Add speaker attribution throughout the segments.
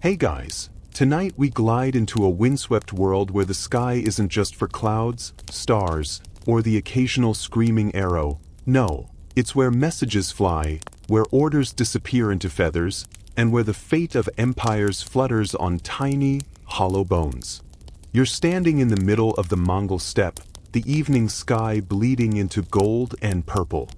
Speaker 1: Hey guys, tonight we glide into a windswept world where the sky isn't just for clouds, stars, or the occasional screaming arrow. No, it's where messages fly, where orders disappear into feathers, and where the fate of empires flutters on tiny, hollow bones. You're standing in the middle of the Mongol steppe, the evening sky bleeding into gold and purple.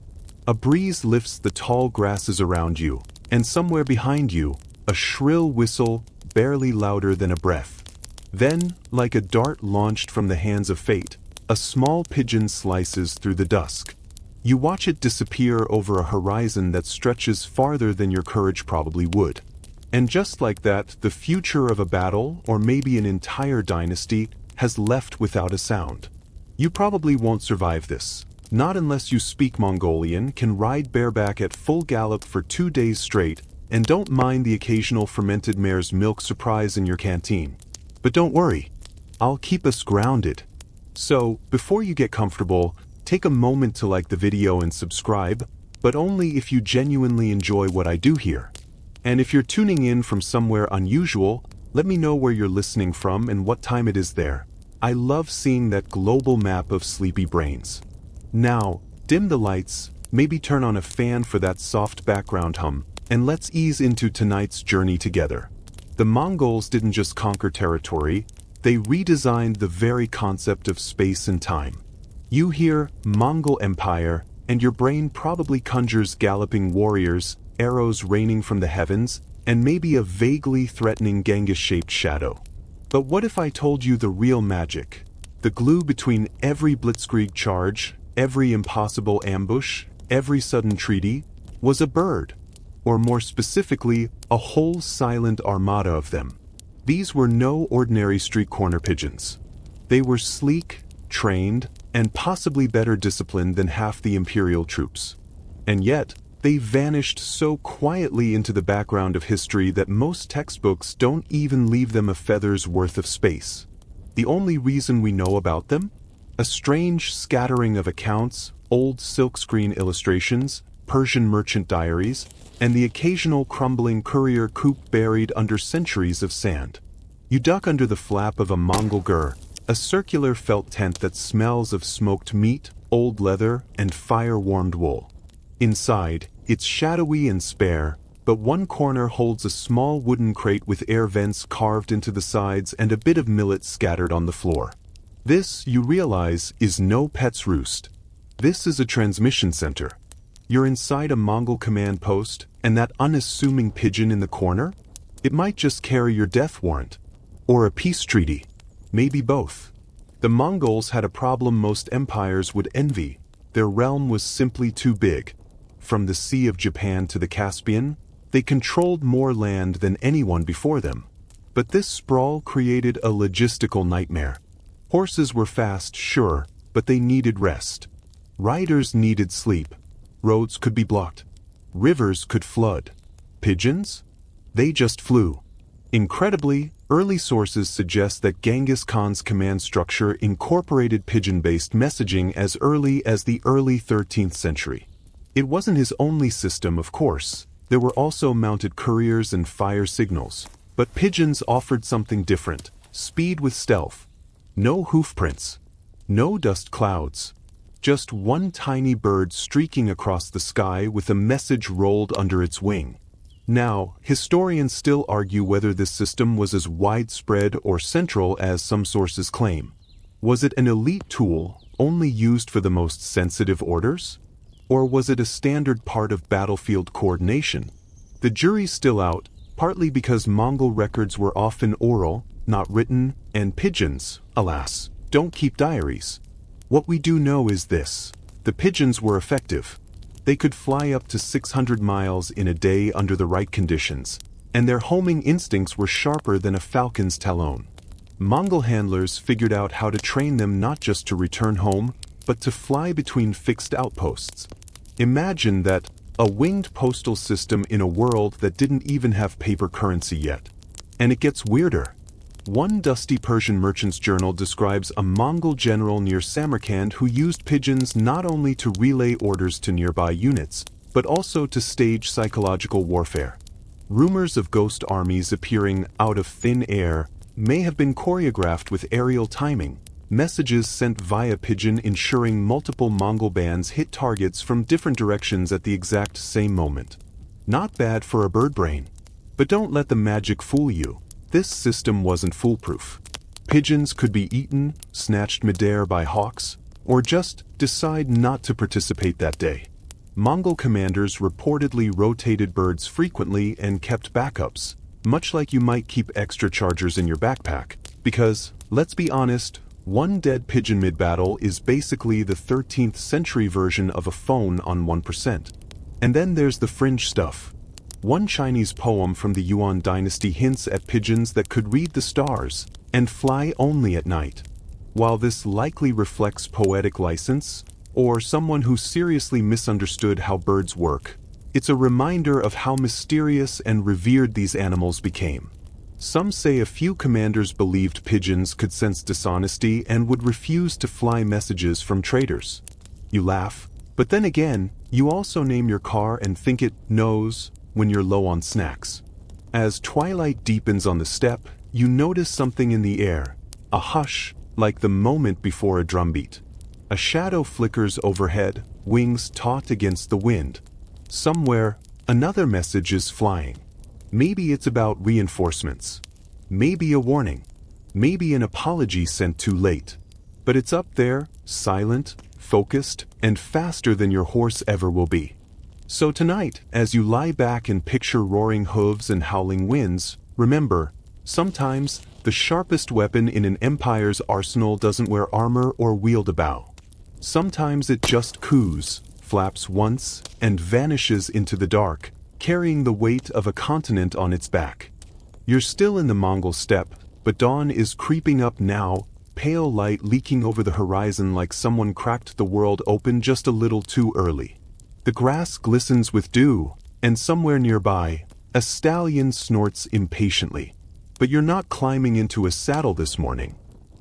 Speaker 1: A breeze lifts the tall grasses around you, and somewhere behind you, a shrill whistle, barely louder than a breath. Then, like a dart launched from the hands of fate, a small pigeon slices through the dusk. You watch it disappear over a horizon that stretches farther than your courage probably would. And just like that, the future of a battle, or maybe an entire dynasty, has left without a sound. You probably won't survive this. Not unless you speak Mongolian, can ride bareback at full gallop for 2 days straight, and don't mind the occasional fermented mare's milk surprise in your canteen. But don't worry, I'll keep us grounded. So, before you get comfortable, take a moment to like the video and subscribe, but only if you genuinely enjoy what I do here. And if you're tuning in from somewhere unusual, let me know where you're listening from and what time it is there. I love seeing that global map of sleepy brains. Now, dim the lights, maybe turn on a fan for that soft background hum, and let's ease into tonight's journey together. The Mongols didn't just conquer territory, they redesigned the very concept of space and time. You hear Mongol Empire, and your brain probably conjures galloping warriors, arrows raining from the heavens, and maybe a vaguely threatening Genghis-shaped shadow. But what if I told you the real magic? The glue between every blitzkrieg charge, every impossible ambush, every sudden treaty, was a bird. Or more specifically, a whole silent armada of them. These were no ordinary street corner pigeons. They were sleek, trained, and possibly better disciplined than half the imperial troops. And yet, they vanished so quietly into the background of history that most textbooks don't even leave them a feather's worth of space. The only reason we know about them? A strange scattering of accounts, old silkscreen illustrations, Persian merchant diaries, and the occasional crumbling courier coupe buried under centuries of sand. You duck under the flap of a Mongol gur, a circular felt tent that smells of smoked meat, old leather, and fire-warmed wool. Inside, it's shadowy and spare, but one corner holds a small wooden crate with air vents carved into the sides and a bit of millet scattered on the floor. This, you realize, is no pet's roost. This is a transmission center. You're inside a Mongol command post, and that unassuming pigeon in the corner? It might just carry your death warrant. Or a peace treaty. Maybe both. The Mongols had a problem most empires would envy. Their realm was simply too big. From the Sea of Japan to the Caspian, they controlled more land than anyone before them. But this sprawl created a logistical nightmare. Horses were fast, sure, but they needed rest. Riders needed sleep. Roads could be blocked. Rivers could flood. Pigeons? They just flew. Incredibly, early sources suggest that Genghis Khan's command structure incorporated pigeon-based messaging as early as the early 13th century. It wasn't his only system, of course. There were also mounted couriers and fire signals. But pigeons offered something different: speed with stealth. No hoofprints. No dust clouds. Just one tiny bird streaking across the sky with a message rolled under its wing. Now, historians still argue whether this system was as widespread or central as some sources claim. Was it an elite tool, only used for the most sensitive orders? Or was it a standard part of battlefield coordination? The jury's still out, partly because Mongol records were often oral, not written, and pigeons, alas, don't keep diaries. What we do know is this: the pigeons were effective. They could fly up to 600 miles in a day under the right conditions, and their homing instincts were sharper than a falcon's talon. Mongol handlers figured out how to train them not just to return home, but to fly between fixed outposts. Imagine that, a winged postal system in a world that didn't even have paper currency yet. And it gets weirder. One dusty Persian merchant's journal describes a Mongol general near Samarkand who used pigeons not only to relay orders to nearby units, but also to stage psychological warfare. Rumors of ghost armies appearing out of thin air may have been choreographed with aerial timing, messages sent via pigeon ensuring multiple Mongol bands hit targets from different directions at the exact same moment. Not bad for a bird brain. But don't let the magic fool you. This system wasn't foolproof. Pigeons could be eaten, snatched midair by hawks, or just decide not to participate that day. Mongol commanders reportedly rotated birds frequently and kept backups, much like you might keep extra chargers in your backpack, because, let's be honest, one dead pigeon mid-battle is basically the 13th century version of a phone on 1%. And then there's the fringe stuff. One Chinese poem from the Yuan dynasty hints at pigeons that could read the stars and fly only at night. While this likely reflects poetic license, or someone who seriously misunderstood how birds work, it's a reminder of how mysterious and revered these animals became. Some say a few commanders believed pigeons could sense dishonesty and would refuse to fly messages from traitors. You laugh, but then again, you also name your car and think it knows when you're low on snacks. As twilight deepens on the steppe, you notice something in the air, a hush like the moment before a drumbeat. A shadow flickers overhead, wings taut against the wind. Somewhere, another message is flying. Maybe it's about reinforcements. Maybe a warning. Maybe an apology sent too late. But it's up there, silent, focused, and faster than your horse ever will be. So tonight, as you lie back and picture roaring hooves and howling winds, remember, sometimes the sharpest weapon in an empire's arsenal doesn't wear armor or wield a bow. Sometimes it just coos, flaps once, and vanishes into the dark, carrying the weight of a continent on its back. You're still in the Mongol steppe, but dawn is creeping up now, pale light leaking over the horizon like someone cracked the world open just a little too early. The grass glistens with dew, and somewhere nearby, a stallion snorts impatiently. But you're not climbing into a saddle this morning.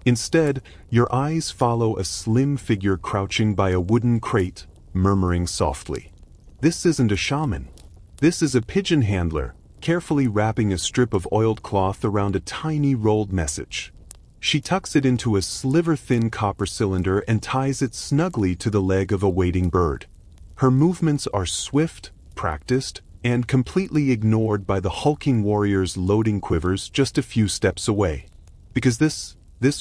Speaker 1: Instead, your eyes follow a slim figure crouching by a wooden crate, murmuring softly. This isn't a shaman. This is a pigeon handler, carefully wrapping a strip of oiled cloth around a tiny rolled message. She tucks it into a sliver-thin copper cylinder and ties it snugly to the leg of a waiting bird. Her movements are swift, practiced, and completely ignored by the hulking warriors loading quivers just a few steps away. Because this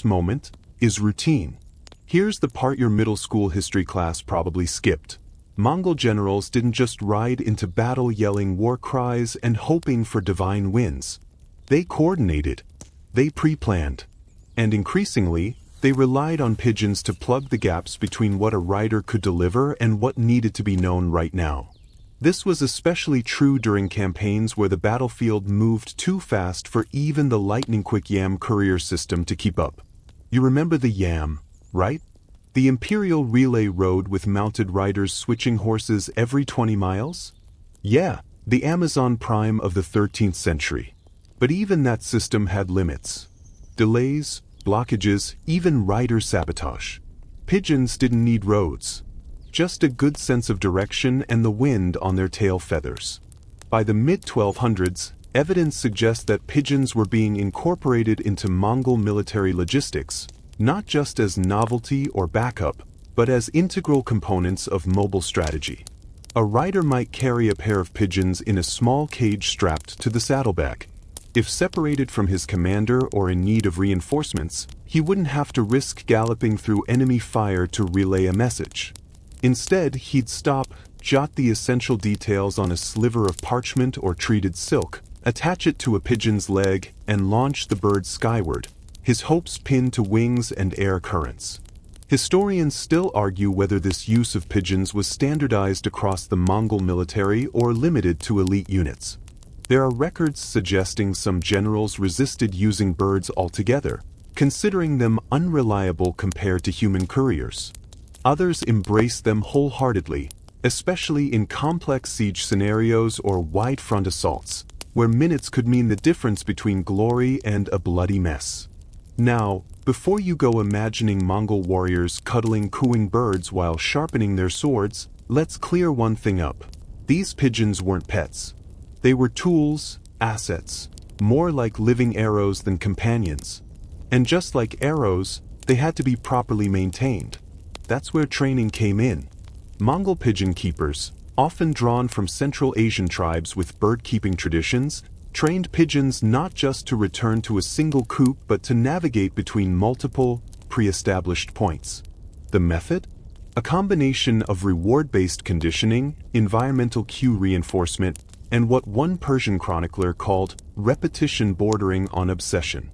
Speaker 1: moment is routine. Here's the part your middle school history class probably skipped. Mongol generals didn't just ride into battle yelling war cries and hoping for divine wins. They coordinated. They pre-planned. And increasingly, they relied on pigeons to plug the gaps between what a rider could deliver and what needed to be known right now. This was especially true during campaigns where the battlefield moved too fast for even the lightning-quick YAM courier system to keep up. You remember the YAM, right? The imperial relay road with mounted riders switching horses every 20 miles? Yeah, the Amazon Prime of the 13th century. But even that system had limits. Delays, blockages, even rider sabotage. Pigeons didn't need roads. Just a good sense of direction and the wind on their tail feathers. By the mid-1200s, evidence suggests that pigeons were being incorporated into Mongol military logistics, not just as novelty or backup, but as integral components of mobile strategy. A rider might carry a pair of pigeons in a small cage strapped to the saddlebag. If separated from his commander or in need of reinforcements, he wouldn't have to risk galloping through enemy fire to relay a message. Instead, he'd stop, jot the essential details on a sliver of parchment or treated silk, attach it to a pigeon's leg, and launch the bird skyward, his hopes pinned to wings and air currents. Historians still argue whether this use of pigeons was standardized across the Mongol military or limited to elite units. There are records suggesting some generals resisted using birds altogether, considering them unreliable compared to human couriers. Others embraced them wholeheartedly, especially in complex siege scenarios or wide-front assaults, where minutes could mean the difference between glory and a bloody mess. Now, before you go imagining Mongol warriors cuddling cooing birds while sharpening their swords, let's clear one thing up. These pigeons weren't pets. They were tools, assets, more like living arrows than companions. And just like arrows, they had to be properly maintained. That's where training came in. Mongol pigeon keepers, often drawn from Central Asian tribes with bird-keeping traditions, trained pigeons not just to return to a single coop but to navigate between multiple, pre-established points. The method? A combination of reward-based conditioning, environmental cue reinforcement, and what one Persian chronicler called repetition bordering on obsession.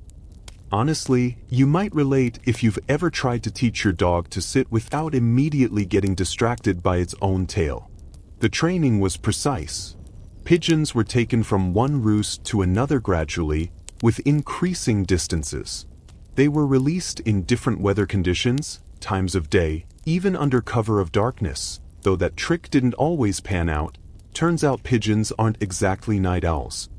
Speaker 1: Honestly, you might relate if you've ever tried to teach your dog to sit without immediately getting distracted by its own tail. The training was precise. Pigeons were taken from one roost to another gradually, with increasing distances. They were released in different weather conditions, times of day, even under cover of darkness, though that trick didn't always pan out. Turns out pigeons aren't exactly night owls.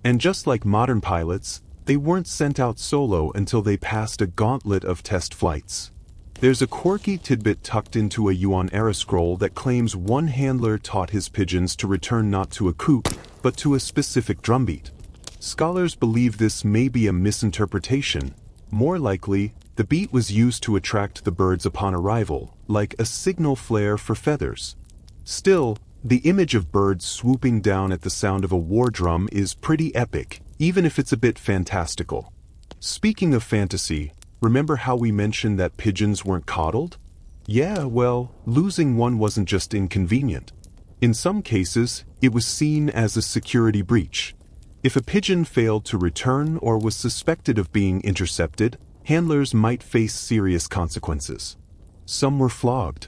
Speaker 1: And just like modern pilots, they weren't sent out solo until they passed a gauntlet of test flights. There's a quirky tidbit tucked into a Yuan era scroll that claims one handler taught his pigeons to return not to a coop, but to a specific drumbeat. Scholars believe this may be a misinterpretation. More likely, the beat was used to attract the birds upon arrival, like a signal flare for feathers. Still, the image of birds swooping down at the sound of a war drum is pretty epic, even if it's a bit fantastical. Speaking of fantasy, remember how we mentioned that pigeons weren't coddled? Yeah, well, losing one wasn't just inconvenient. In some cases, it was seen as a security breach. If a pigeon failed to return or was suspected of being intercepted, handlers might face serious consequences. Some were flogged.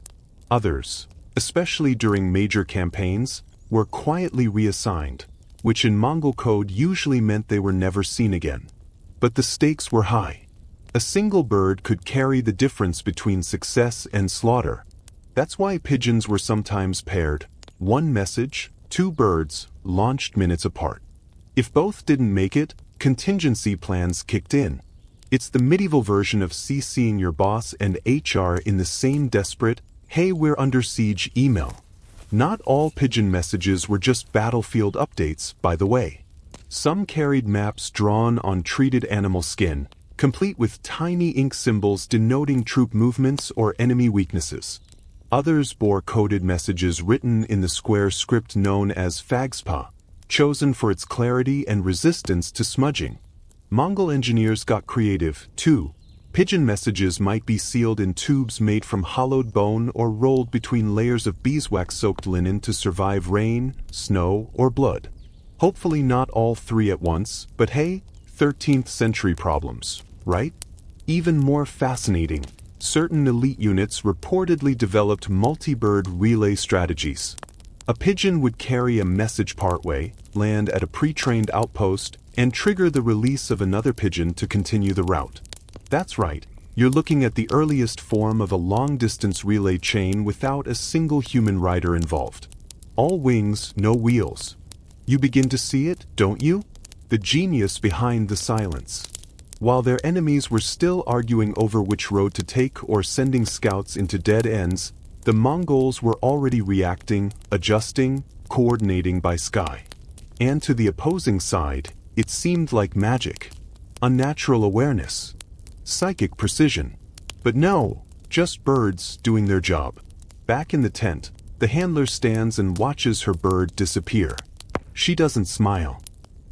Speaker 1: Others, especially during major campaigns, were quietly reassigned, which in Mongol code usually meant they were never seen again. But the stakes were high. A single bird could carry the difference between success and slaughter. That's why pigeons were sometimes paired. One message, two birds, launched minutes apart. If both didn't make it, contingency plans kicked in. It's the medieval version of CCing your boss and HR in the same desperate, "Hey, we're under siege" email. Not all pigeon messages were just battlefield updates, by the way. Some carried maps drawn on treated animal skin, complete with tiny ink symbols denoting troop movements or enemy weaknesses. Others bore coded messages written in the square script known as fagspa, chosen for its clarity and resistance to smudging. Mongol engineers got creative, too. Pigeon messages might be sealed in tubes made from hollowed bone or rolled between layers of beeswax-soaked linen to survive rain, snow, or blood. Hopefully not all three at once, but hey, 13th century problems, right? Even more fascinating, certain elite units reportedly developed multi-bird relay strategies. A pigeon would carry a message partway, land at a pre-trained outpost, and trigger the release of another pigeon to continue the route. That's right, you're looking at the earliest form of a long-distance relay chain without a single human rider involved. All wings, no wheels. You begin to see it, don't you? The genius behind the silence. While their enemies were still arguing over which road to take or sending scouts into dead ends, the Mongols were already reacting, adjusting, coordinating by sky. And to the opposing side, it seemed like magic. Unnatural awareness. Psychic precision. But no, just birds doing their job. Back in the tent, the handler stands and watches her bird disappear. She doesn't smile,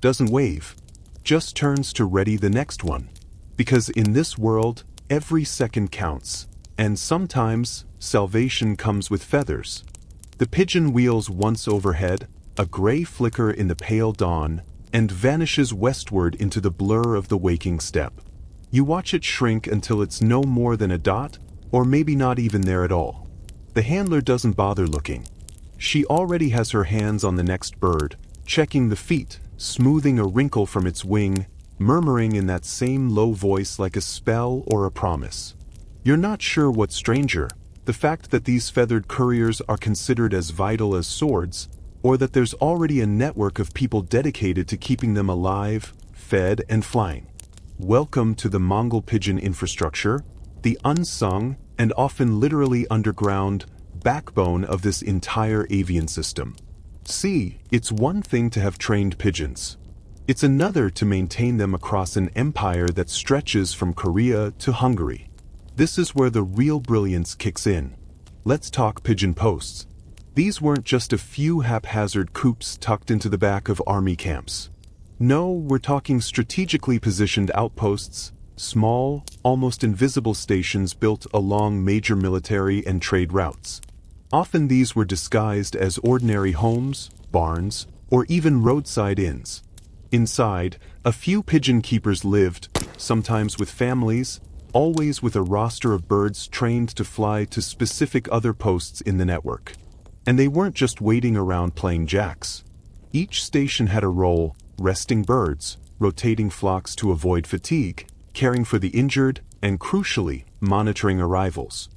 Speaker 1: doesn't wave, just turns to ready the next one. Because in this world, every second counts, and sometimes salvation comes with feathers. The pigeon wheels once overhead, a gray flicker in the pale dawn, and vanishes westward into the blur of the waking steppe. You watch it shrink until it's no more than a dot, or maybe not even there at all. The handler doesn't bother looking. She already has her hands on the next bird, checking the feet, smoothing a wrinkle from its wing, murmuring in that same low voice like a spell or a promise. You're not sure what's stranger, the fact that these feathered couriers are considered as vital as swords, or that there's already a network of people dedicated to keeping them alive, fed, and flying. Welcome to the Mongol pigeon infrastructure, the unsung and often literally underground backbone of this entire avian system. See, it's one thing to have trained pigeons. It's another to maintain them across an empire that stretches from Korea to Hungary. This is where the real brilliance kicks in. Let's talk pigeon posts. These weren't just a few haphazard coops tucked into the back of army camps. No, we're talking strategically positioned outposts, small, almost invisible stations built along major military and trade routes. Often these were disguised as ordinary homes, barns, or even roadside inns. Inside, a few pigeon keepers lived, sometimes with families, always with a roster of birds trained to fly to specific other posts in the network. And they weren't just waiting around playing jacks. Each station had a role, resting birds, rotating flocks to avoid fatigue, caring for the injured, and crucially, monitoring arrivals.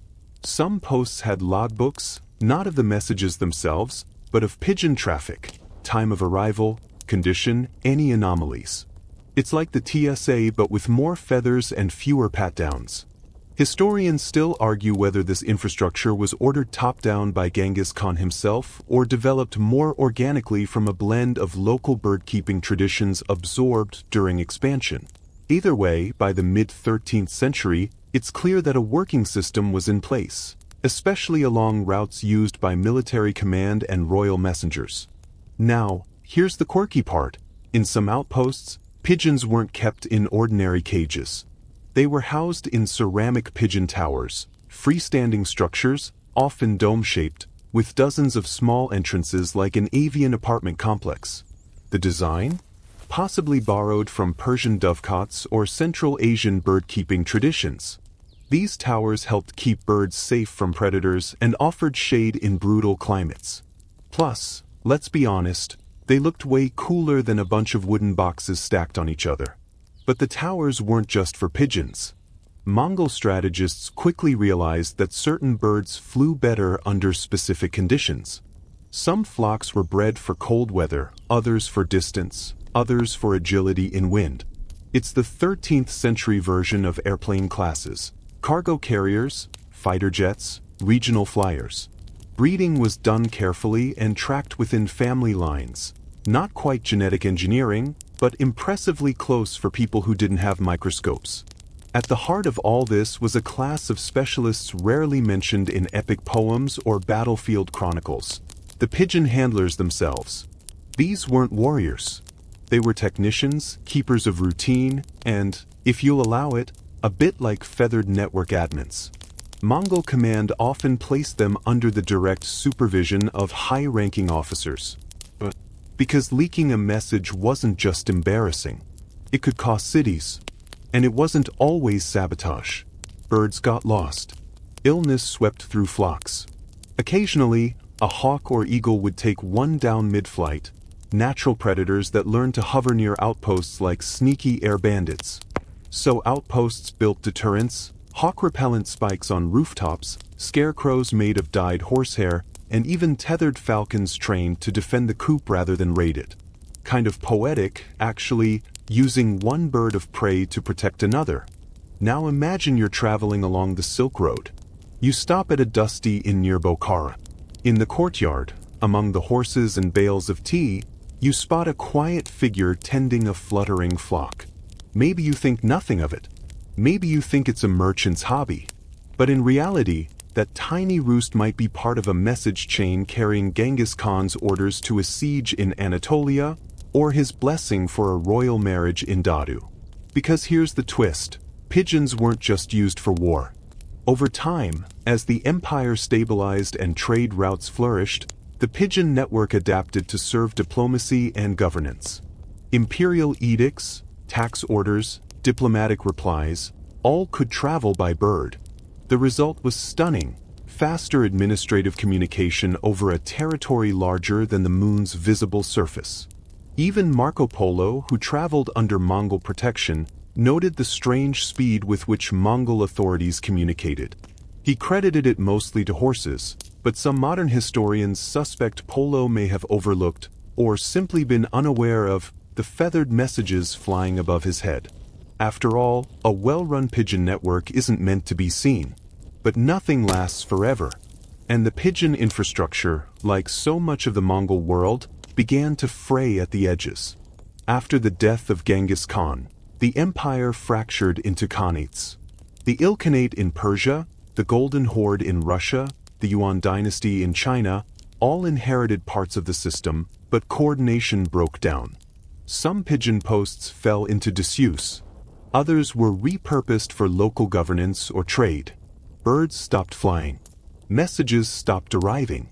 Speaker 1: Some posts had logbooks, not of the messages themselves, but of pigeon traffic, time of arrival, condition, any anomalies. It's like the TSA but with more feathers and fewer pat-downs. Historians still argue whether this infrastructure was ordered top-down by Genghis Khan himself or developed more organically from a blend of local bird-keeping traditions absorbed during expansion. Either way, by the mid-13th century, it's clear that a working system was in place, especially along routes used by military command and royal messengers. Now, here's the quirky part. In some outposts, pigeons weren't kept in ordinary cages. They were housed in ceramic pigeon towers, freestanding structures, often dome-shaped, with dozens of small entrances like an avian apartment complex. The design? Possibly borrowed from Persian dovecots or Central Asian bird-keeping traditions. These towers helped keep birds safe from predators and offered shade in brutal climates. Plus, let's be honest, they looked way cooler than a bunch of wooden boxes stacked on each other. But the towers weren't just for pigeons. Mongol strategists quickly realized that certain birds flew better under specific conditions. Some flocks were bred for cold weather, others for distance, others for agility in wind. It's the 13th century version of airplane classes: cargo carriers, fighter jets, regional flyers. Breeding was done carefully and tracked within family lines. Not quite genetic engineering, but impressively close for people who didn't have microscopes. At the heart of all this was a class of specialists rarely mentioned in epic poems or battlefield chronicles: the pigeon handlers themselves. These weren't warriors. They were technicians, keepers of routine, and, if you'll allow it, a bit like feathered network admins. Mongol command often placed them under the direct supervision of high-ranking officers. Because leaking a message wasn't just embarrassing. It could cost cities. And it wasn't always sabotage. Birds got lost. Illness swept through flocks. Occasionally, a hawk or eagle would take one down mid-flight, natural predators that learned to hover near outposts like sneaky air bandits. So outposts built deterrents, hawk-repellent spikes on rooftops, scarecrows made of dyed horsehair, and even tethered falcons trained to defend the coop rather than raid it. Kind of poetic, actually, using one bird of prey to protect another. Now imagine you're traveling along the Silk Road. You stop at a dusty inn near Bokhara. In the courtyard, among the horses and bales of tea, you spot a quiet figure tending a fluttering flock. Maybe you think nothing of it. Maybe you think it's a merchant's hobby. But in reality, that tiny roost might be part of a message chain carrying Genghis Khan's orders to a siege in Anatolia, or his blessing for a royal marriage in Dadu. Because here's the twist: pigeons weren't just used for war. Over time, as the empire stabilized and trade routes flourished, the pigeon network adapted to serve diplomacy and governance. Imperial edicts, tax orders, diplomatic replies, all could travel by bird. The result was stunning: faster administrative communication over a territory larger than the moon's visible surface. Even Marco Polo, who traveled under Mongol protection, noted the strange speed with which Mongol authorities communicated. He credited it mostly to horses, but some modern historians suspect Polo may have overlooked, or simply been unaware of, the feathered messages flying above his head. After all, a well-run pigeon network isn't meant to be seen. But nothing lasts forever. And the pigeon infrastructure, like so much of the Mongol world, began to fray at the edges. After the death of Genghis Khan, the empire fractured into khanates. The Ilkhanate in Persia, the Golden Horde in Russia, the Yuan dynasty in China, all inherited parts of the system, but coordination broke down. Some pigeon posts fell into disuse. Others were repurposed for local governance or trade. Birds stopped flying. Messages stopped arriving.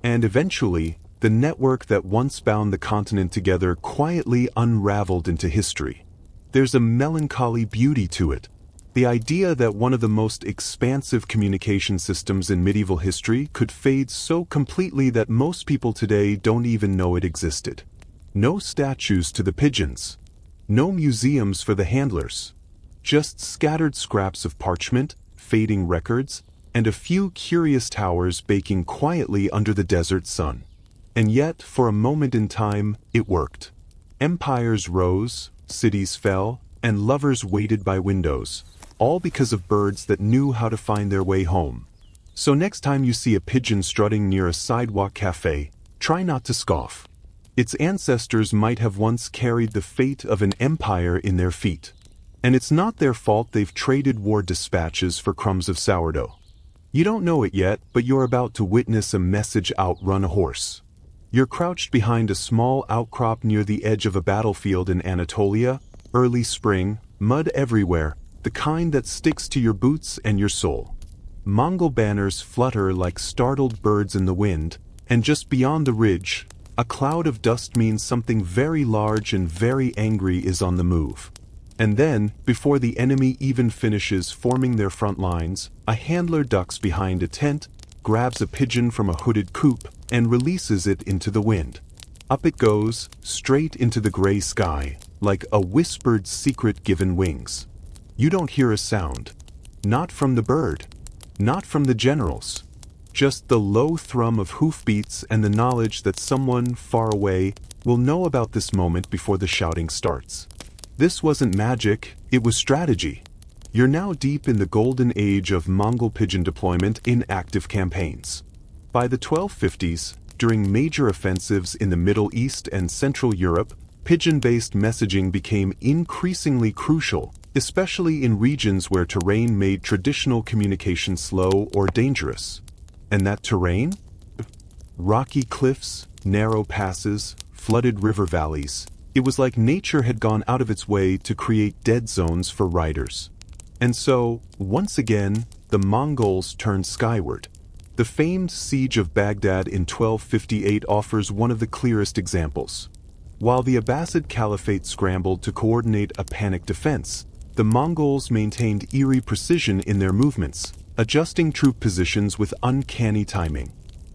Speaker 1: And eventually, the network that once bound the continent together quietly unraveled into history. There's a melancholy beauty to it. The idea that one of the most expansive communication systems in medieval history could fade so completely that most people today don't even know it existed. No statues to the pigeons. No museums for the handlers. Just scattered scraps of parchment, fading records, and a few curious towers baking quietly under the desert sun. And yet, for a moment in time, it worked. Empires rose, cities fell, and lovers waited by windows, all because of birds that knew how to find their way home. So next time you see a pigeon strutting near a sidewalk cafe, try not to scoff. Its ancestors might have once carried the fate of an empire in their feet. And it's not their fault they've traded war dispatches for crumbs of sourdough. You don't know it yet, but you're about to witness a message outrun a horse. You're crouched behind a small outcrop near the edge of a battlefield in Anatolia, early spring, mud everywhere, the kind that sticks to your boots and your soul. Mongol banners flutter like startled birds in the wind, and just beyond the ridge, a cloud of dust means something very large and very angry is on the move. And then, before the enemy even finishes forming their front lines, a handler ducks behind a tent, grabs a pigeon from a hooded coop, and releases it into the wind. Up it goes, straight into the gray sky, like a whispered secret given wings. You don't hear a sound. Not from the bird. Not from the generals. Just the low thrum of hoofbeats and the knowledge that someone far away will know about this moment before the shouting starts. This wasn't magic, it was strategy. You're now deep in the golden age of Mongol pigeon deployment in active campaigns. By the 1250s, during major offensives in the Middle East and Central Europe, pigeon-based messaging became increasingly crucial, especially in regions where terrain made traditional communication slow or dangerous. And that terrain? Rocky cliffs, narrow passes, flooded river valleys. It was like nature had gone out of its way to create dead zones for riders. And so, once again, the Mongols turned skyward. The famed siege of Baghdad in 1258 offers one of the clearest examples. While the Abbasid Caliphate scrambled to coordinate a panic defense, the Mongols maintained eerie precision in their movements, adjusting troop positions with uncanny timing.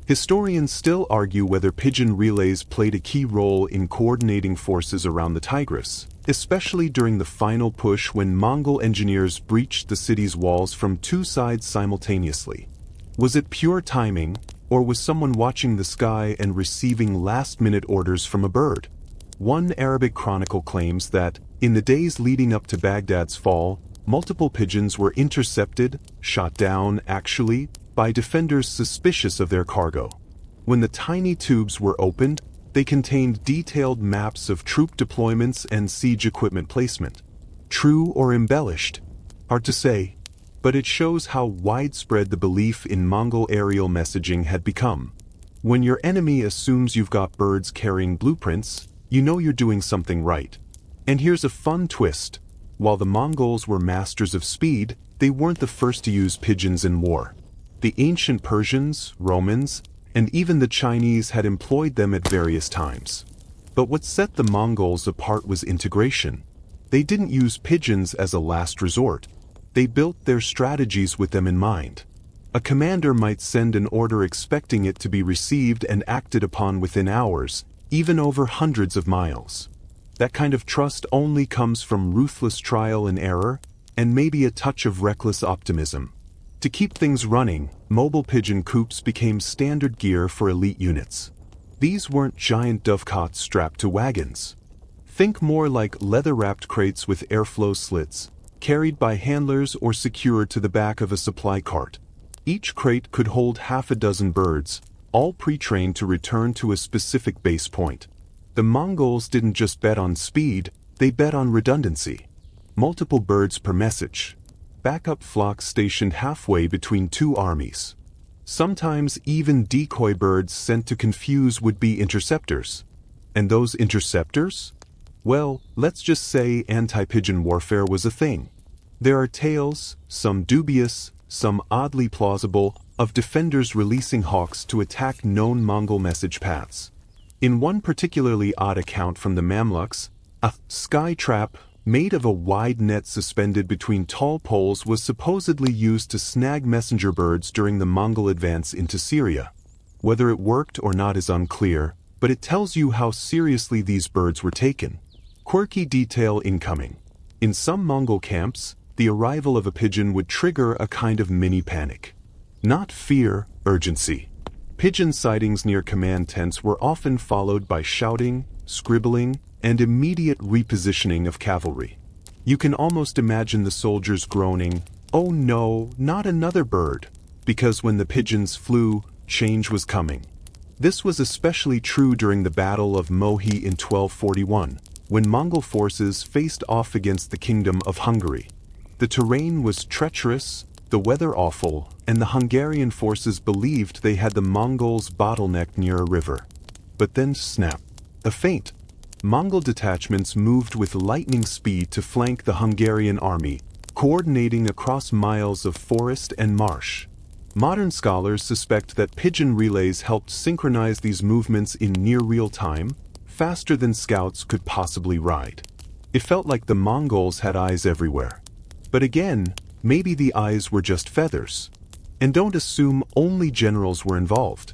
Speaker 1: Historians still argue whether pigeon relays played a key role in coordinating forces around the Tigris, especially during the final push when Mongol engineers breached the city's walls from two sides simultaneously. Was it pure timing, or was someone watching the sky and receiving last-minute orders from a bird? One Arabic chronicle claims that, in the days leading up to Baghdad's fall, multiple pigeons were intercepted, shot down, actually, by defenders suspicious of their cargo. When the tiny tubes were opened, they contained detailed maps of troop deployments and siege equipment placement. True or embellished? Hard to say, but it shows how widespread the belief in Mongol aerial messaging had become. When your enemy assumes you've got birds carrying blueprints, you know you're doing something right. And here's a fun twist. While the Mongols were masters of speed, they weren't the first to use pigeons in war. The ancient Persians, Romans, and even the Chinese had employed them at various times. But what set the Mongols apart was integration. They didn't use pigeons as a last resort. They built their strategies with them in mind. A commander might send an order expecting it to be received and acted upon within hours, even over hundreds of miles. That kind of trust only comes from ruthless trial and error, and maybe a touch of reckless optimism. To keep things running, mobile pigeon coops became standard gear for elite units. These weren't giant dovecots strapped to wagons. Think more like leather-wrapped crates with airflow slits, carried by handlers or secured to the back of a supply cart. Each crate could hold half a dozen birds, all pre-trained to return to a specific base point. The Mongols didn't just bet on speed, they bet on redundancy. Multiple birds per message. Backup flocks stationed halfway between two armies. Sometimes even decoy birds sent to confuse would-be interceptors. And those interceptors? Well, let's just say anti-pigeon warfare was a thing. There are tales, some dubious, some oddly plausible, of defenders releasing hawks to attack known Mongol message paths. In one particularly odd account from the Mamluks, a sky trap made of a wide net suspended between tall poles was supposedly used to snag messenger birds during the Mongol advance into Syria. Whether it worked or not is unclear, but it tells you how seriously these birds were taken. Quirky detail incoming. In some Mongol camps, the arrival of a pigeon would trigger a kind of mini panic. Not fear, urgency. Pigeon sightings near command tents were often followed by shouting, scribbling, and immediate repositioning of cavalry. You can almost imagine the soldiers groaning, "Oh no, not another bird," because when the pigeons flew, change was coming. This was especially true during the Battle of Mohi in 1241, when Mongol forces faced off against the Kingdom of Hungary. The terrain was treacherous, the weather awful, and the Hungarian forces believed they had the Mongols bottlenecked near a river. But then snap. A feint. Mongol detachments moved with lightning speed to flank the Hungarian army, coordinating across miles of forest and marsh. Modern scholars suspect that pigeon relays helped synchronize these movements in near real time, faster than scouts could possibly ride. It felt like the Mongols had eyes everywhere. But again, maybe the eyes were just feathers. And don't assume only generals were involved.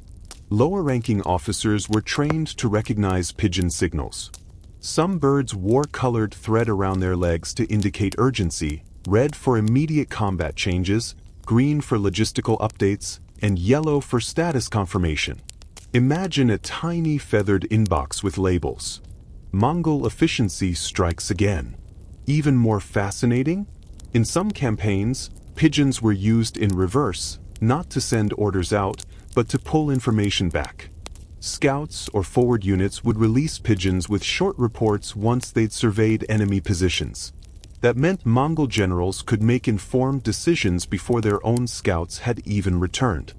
Speaker 1: Lower-ranking officers were trained to recognize pigeon signals. Some birds wore colored thread around their legs to indicate urgency, red for immediate combat changes, green for logistical updates, and yellow for status confirmation. Imagine a tiny feathered inbox with labels. Mongol efficiency strikes again. Even more fascinating? In some campaigns, pigeons were used in reverse, not to send orders out, but to pull information back. Scouts or forward units would release pigeons with short reports once they'd surveyed enemy positions. That meant Mongol generals could make informed decisions before their own scouts had even returned.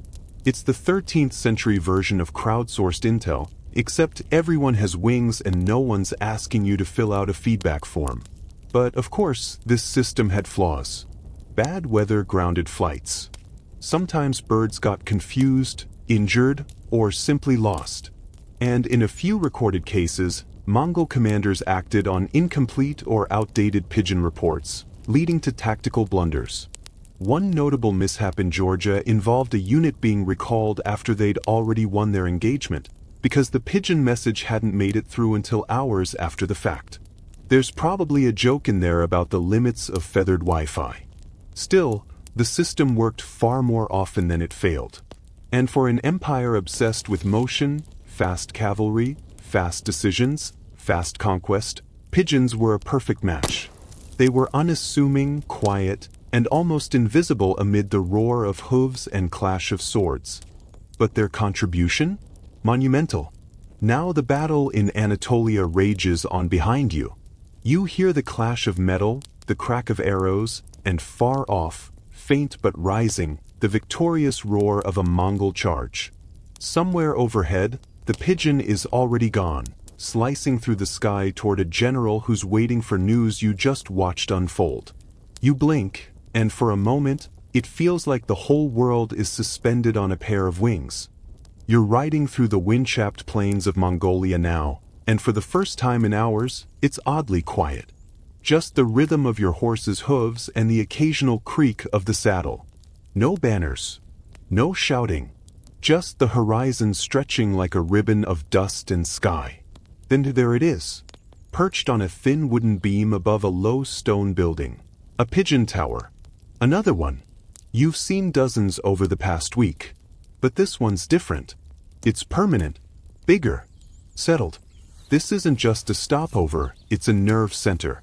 Speaker 1: It's the 13th century version of crowdsourced intel, except everyone has wings and no one's asking you to fill out a feedback form. But of course, this system had flaws. Bad weather grounded flights. Sometimes birds got confused, injured, or simply lost. And in a few recorded cases, Mongol commanders acted on incomplete or outdated pigeon reports, leading to tactical blunders. One notable mishap in Georgia involved a unit being recalled after they'd already won their engagement, because the pigeon message hadn't made it through until hours after the fact. There's probably a joke in there about the limits of feathered Wi-Fi. Still, the system worked far more often than it failed. And for an empire obsessed with motion, fast cavalry, fast decisions, fast conquest, pigeons were a perfect match. They were unassuming, quiet, and almost invisible amid the roar of hooves and clash of swords. But their contribution? Monumental. Now the battle in Anatolia rages on behind you. You hear the clash of metal, the crack of arrows, and far off, faint but rising, the victorious roar of a Mongol charge. Somewhere overhead, the pigeon is already gone, slicing through the sky toward a general who's waiting for news you just watched unfold. You blink, and for a moment, it feels like the whole world is suspended on a pair of wings. You're riding through the wind-chapped plains of Mongolia now, and for the first time in hours, it's oddly quiet. Just the rhythm of your horse's hooves and the occasional creak of the saddle. No banners. No shouting. Just the horizon stretching like a ribbon of dust and sky. Then there it is, perched on a thin wooden beam above a low stone building. A pigeon tower. Another one. You've seen dozens over the past week. But this one's different. It's permanent. Bigger. Settled. This isn't just a stopover, it's a nerve center.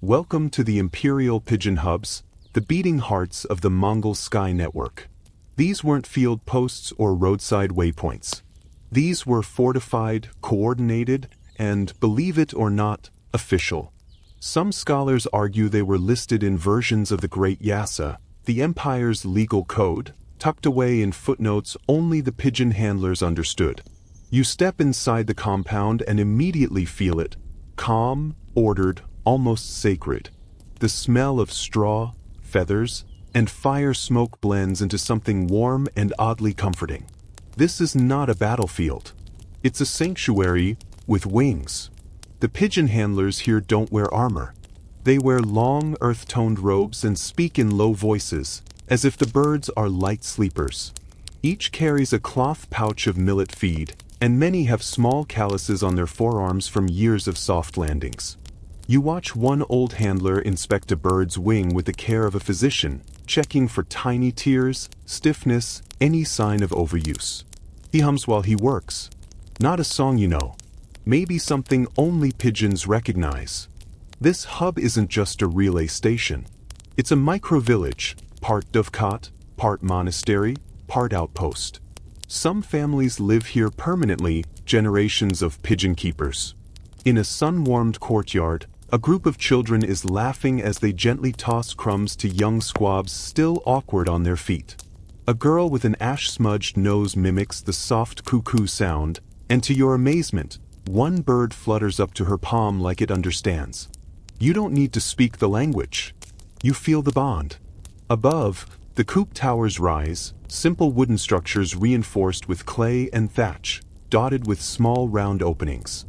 Speaker 1: Welcome to the Imperial Pigeon Hubs, the beating hearts of the Mongol Sky Network. These weren't field posts or roadside waypoints. These were fortified, coordinated, and, believe it or not, official. Some scholars argue they were listed in versions of the Great Yasa, the empire's legal code, tucked away in footnotes only the pigeon handlers understood. You step inside the compound and immediately feel it, calm, ordered, almost sacred. The smell of straw, feathers, and fire smoke blends into something warm and oddly comforting. This is not a battlefield. It's a sanctuary with wings. The pigeon handlers here don't wear armor. They wear long, earth-toned robes and speak in low voices, as if the birds are light sleepers. Each carries a cloth pouch of millet feed, and many have small calluses on their forearms from years of soft landings. You watch one old handler inspect a bird's wing with the care of a physician, checking for tiny tears, stiffness, any sign of overuse. He hums while he works. Not a song you know. Maybe something only pigeons recognize. This hub isn't just a relay station. It's a micro-village, part dovecot, part monastery, part outpost. Some families live here permanently, generations of pigeon keepers. In a sun-warmed courtyard, a group of children is laughing as they gently toss crumbs to young squabs still awkward on their feet. A girl with an ash-smudged nose mimics the soft cuckoo sound, and to your amazement, one bird flutters up to her palm like it understands. You don't need to speak the language. You feel the bond. Above, the coop towers rise, simple wooden structures reinforced with clay and thatch, dotted with small round openings.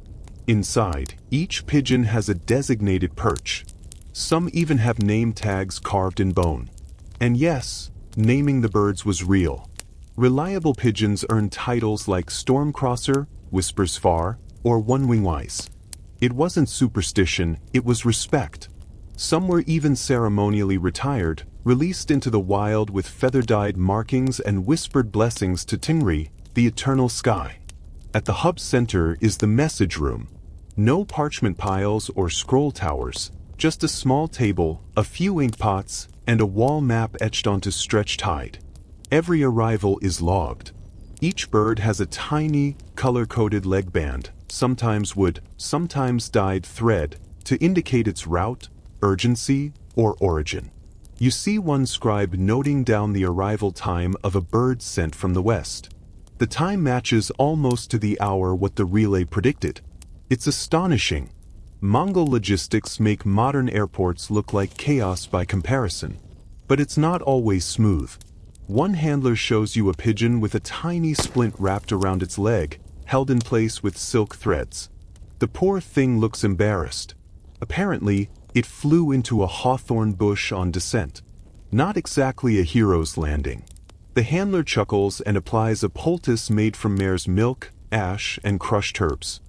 Speaker 1: Inside, each pigeon has a designated perch. Some even have name tags carved in bone. And yes, naming the birds was real. Reliable pigeons earned titles like Stormcrosser, Whispers Far, or One Wing Wise. It wasn't superstition, it was respect. Some were even ceremonially retired, released into the wild with feather-dyed markings and whispered blessings to Tingri, the eternal sky. At the hub center is the message room. No parchment piles or scroll towers, just a small table, a few ink pots, and a wall map etched onto stretched hide. Every arrival is logged. Each bird has a tiny, color-coded leg band, sometimes wood, sometimes dyed thread, to indicate its route, urgency, or origin. You see one scribe noting down the arrival time of a bird sent from the west. The time matches almost to the hour what the relay predicted. It's astonishing. Mongol logistics make modern airports look like chaos by comparison. But it's not always smooth. One handler shows you a pigeon with a tiny splint wrapped around its leg, held in place with silk threads. The poor thing looks embarrassed. Apparently, it flew into a hawthorn bush on descent. Not exactly a hero's landing. The handler chuckles and applies a poultice made from mare's milk, ash, and crushed herbs.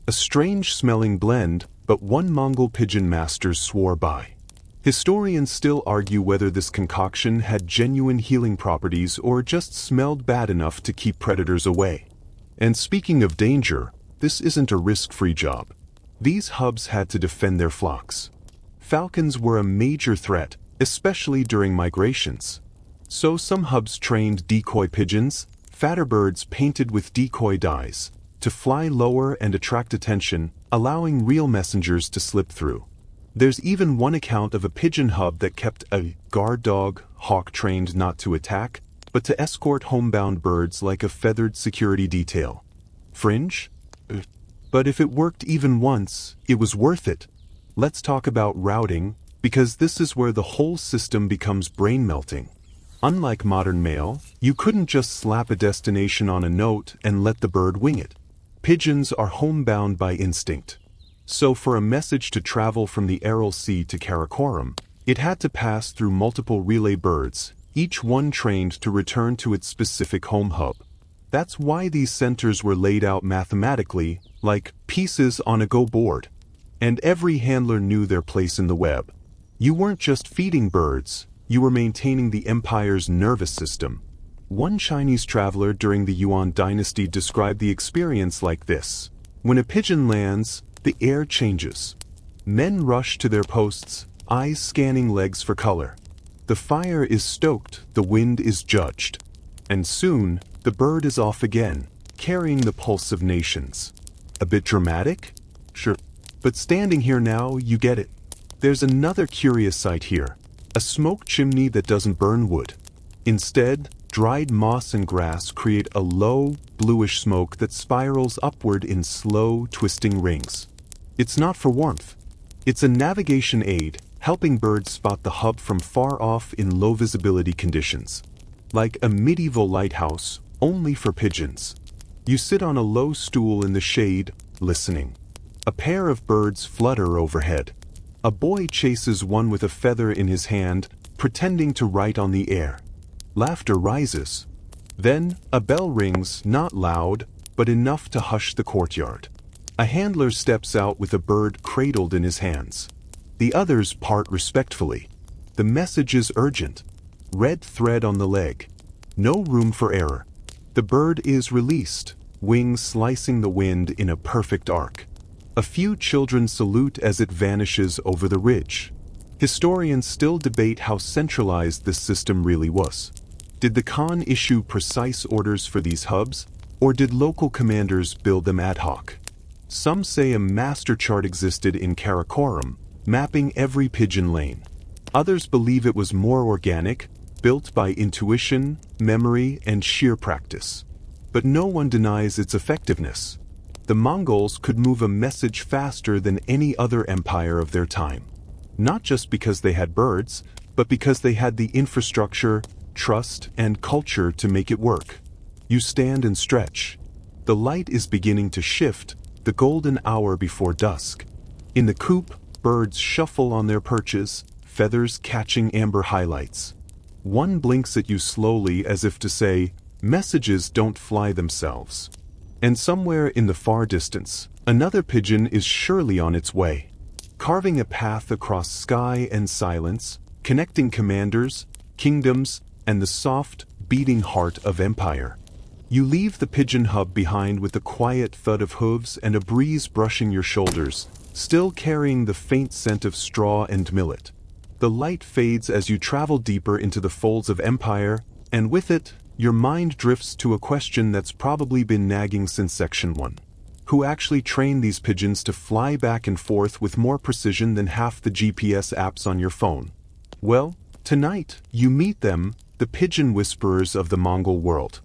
Speaker 1: A strange-smelling blend, but one Mongol pigeon master swore by. Historians still argue whether this concoction had genuine healing properties or just smelled bad enough to keep predators away. And speaking of danger, this isn't a risk-free job. These hubs had to defend their flocks. Falcons were a major threat, especially during migrations. So some hubs trained decoy pigeons, fatter birds painted with decoy dyes, to fly lower and attract attention, allowing real messengers to slip through. There's even one account of a pigeon hub that kept a guard dog, hawk trained not to attack, but to escort homebound birds like a feathered security detail. Fringe? But if it worked even once, it was worth it. Let's talk about routing, because this is where the whole system becomes brain-melting. Unlike modern mail, you couldn't just slap a destination on a note and let the bird wing it. Pigeons are homebound by instinct. So for a message to travel from the Aral Sea to Karakoram, it had to pass through multiple relay birds, each one trained to return to its specific home hub. That's why these centers were laid out mathematically, like pieces on a Go board. And every handler knew their place in the web. You weren't just feeding birds, you were maintaining the empire's nervous system. One Chinese traveler during the Yuan dynasty described the experience like this. When a pigeon lands, the air changes. Men rush to their posts, eyes scanning legs for color. The fire is stoked, the wind is judged. And soon, the bird is off again, carrying the pulse of nations. A bit dramatic? Sure. But standing here now, you get it. There's another curious sight here. A smoke chimney that doesn't burn wood. Instead, dried moss and grass create a low, bluish smoke that spirals upward in slow, twisting rings. It's not for warmth. It's a navigation aid, helping birds spot the hub from far off in low visibility conditions. Like a medieval lighthouse, only for pigeons. You sit on a low stool in the shade, listening. A pair of birds flutter overhead. A boy chases one with a feather in his hand, pretending to write on the air. Laughter rises. Then, a bell rings, not loud, but enough to hush the courtyard. A handler steps out with a bird cradled in his hands. The others part respectfully. The message is urgent. Red thread on the leg. No room for error. The bird is released, wings slicing the wind in a perfect arc. A few children salute as it vanishes over the ridge. Historians still debate how centralized this system really was. Did the Khan issue precise orders for these hubs, or did local commanders build them ad hoc? Some say a master chart existed in Karakoram, mapping every pigeon lane. Others believe it was more organic, built by intuition, memory, and sheer practice. But no one denies its effectiveness. The Mongols could move a message faster than any other empire of their time. Not just because they had birds, but because they had the infrastructure, trust, and culture to make it work. You stand and stretch. The light is beginning to shift, the golden hour before dusk. In the coop, birds shuffle on their perches, feathers catching amber highlights. One blinks at you slowly as if to say, messages don't fly themselves. And somewhere in the far distance, another pigeon is surely on its way, carving a path across sky and silence, connecting commanders, kingdoms, and the soft, beating heart of empire. You leave the pigeon hub behind with the quiet thud of hooves and a breeze brushing your shoulders, still carrying the faint scent of straw and millet. The light fades as you travel deeper into the folds of empire, and with it, your mind drifts to a question that's probably been nagging since Section 1. Who actually trained these pigeons to fly back and forth with more precision than half the GPS apps on your phone? Well, tonight, you meet them, the pigeon whisperers of the Mongol world.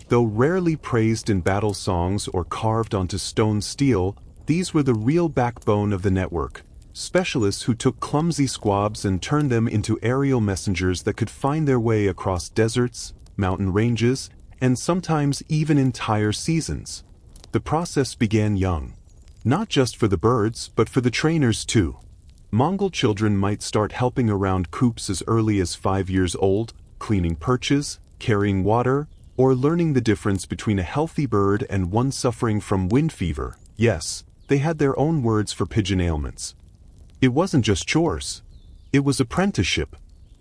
Speaker 1: Though rarely praised in battle songs or carved onto stone steel, these were the real backbone of the network. Specialists who took clumsy squabs and turned them into aerial messengers that could find their way across deserts, mountain ranges, and sometimes even entire seasons. The process began young. Not just for the birds, but for the trainers too. Mongol children might start helping around coops as early as 5 years old, cleaning perches, carrying water, or learning the difference between a healthy bird and one suffering from wind fever. Yes, they had their own words for pigeon ailments. It wasn't just chores. It was apprenticeship.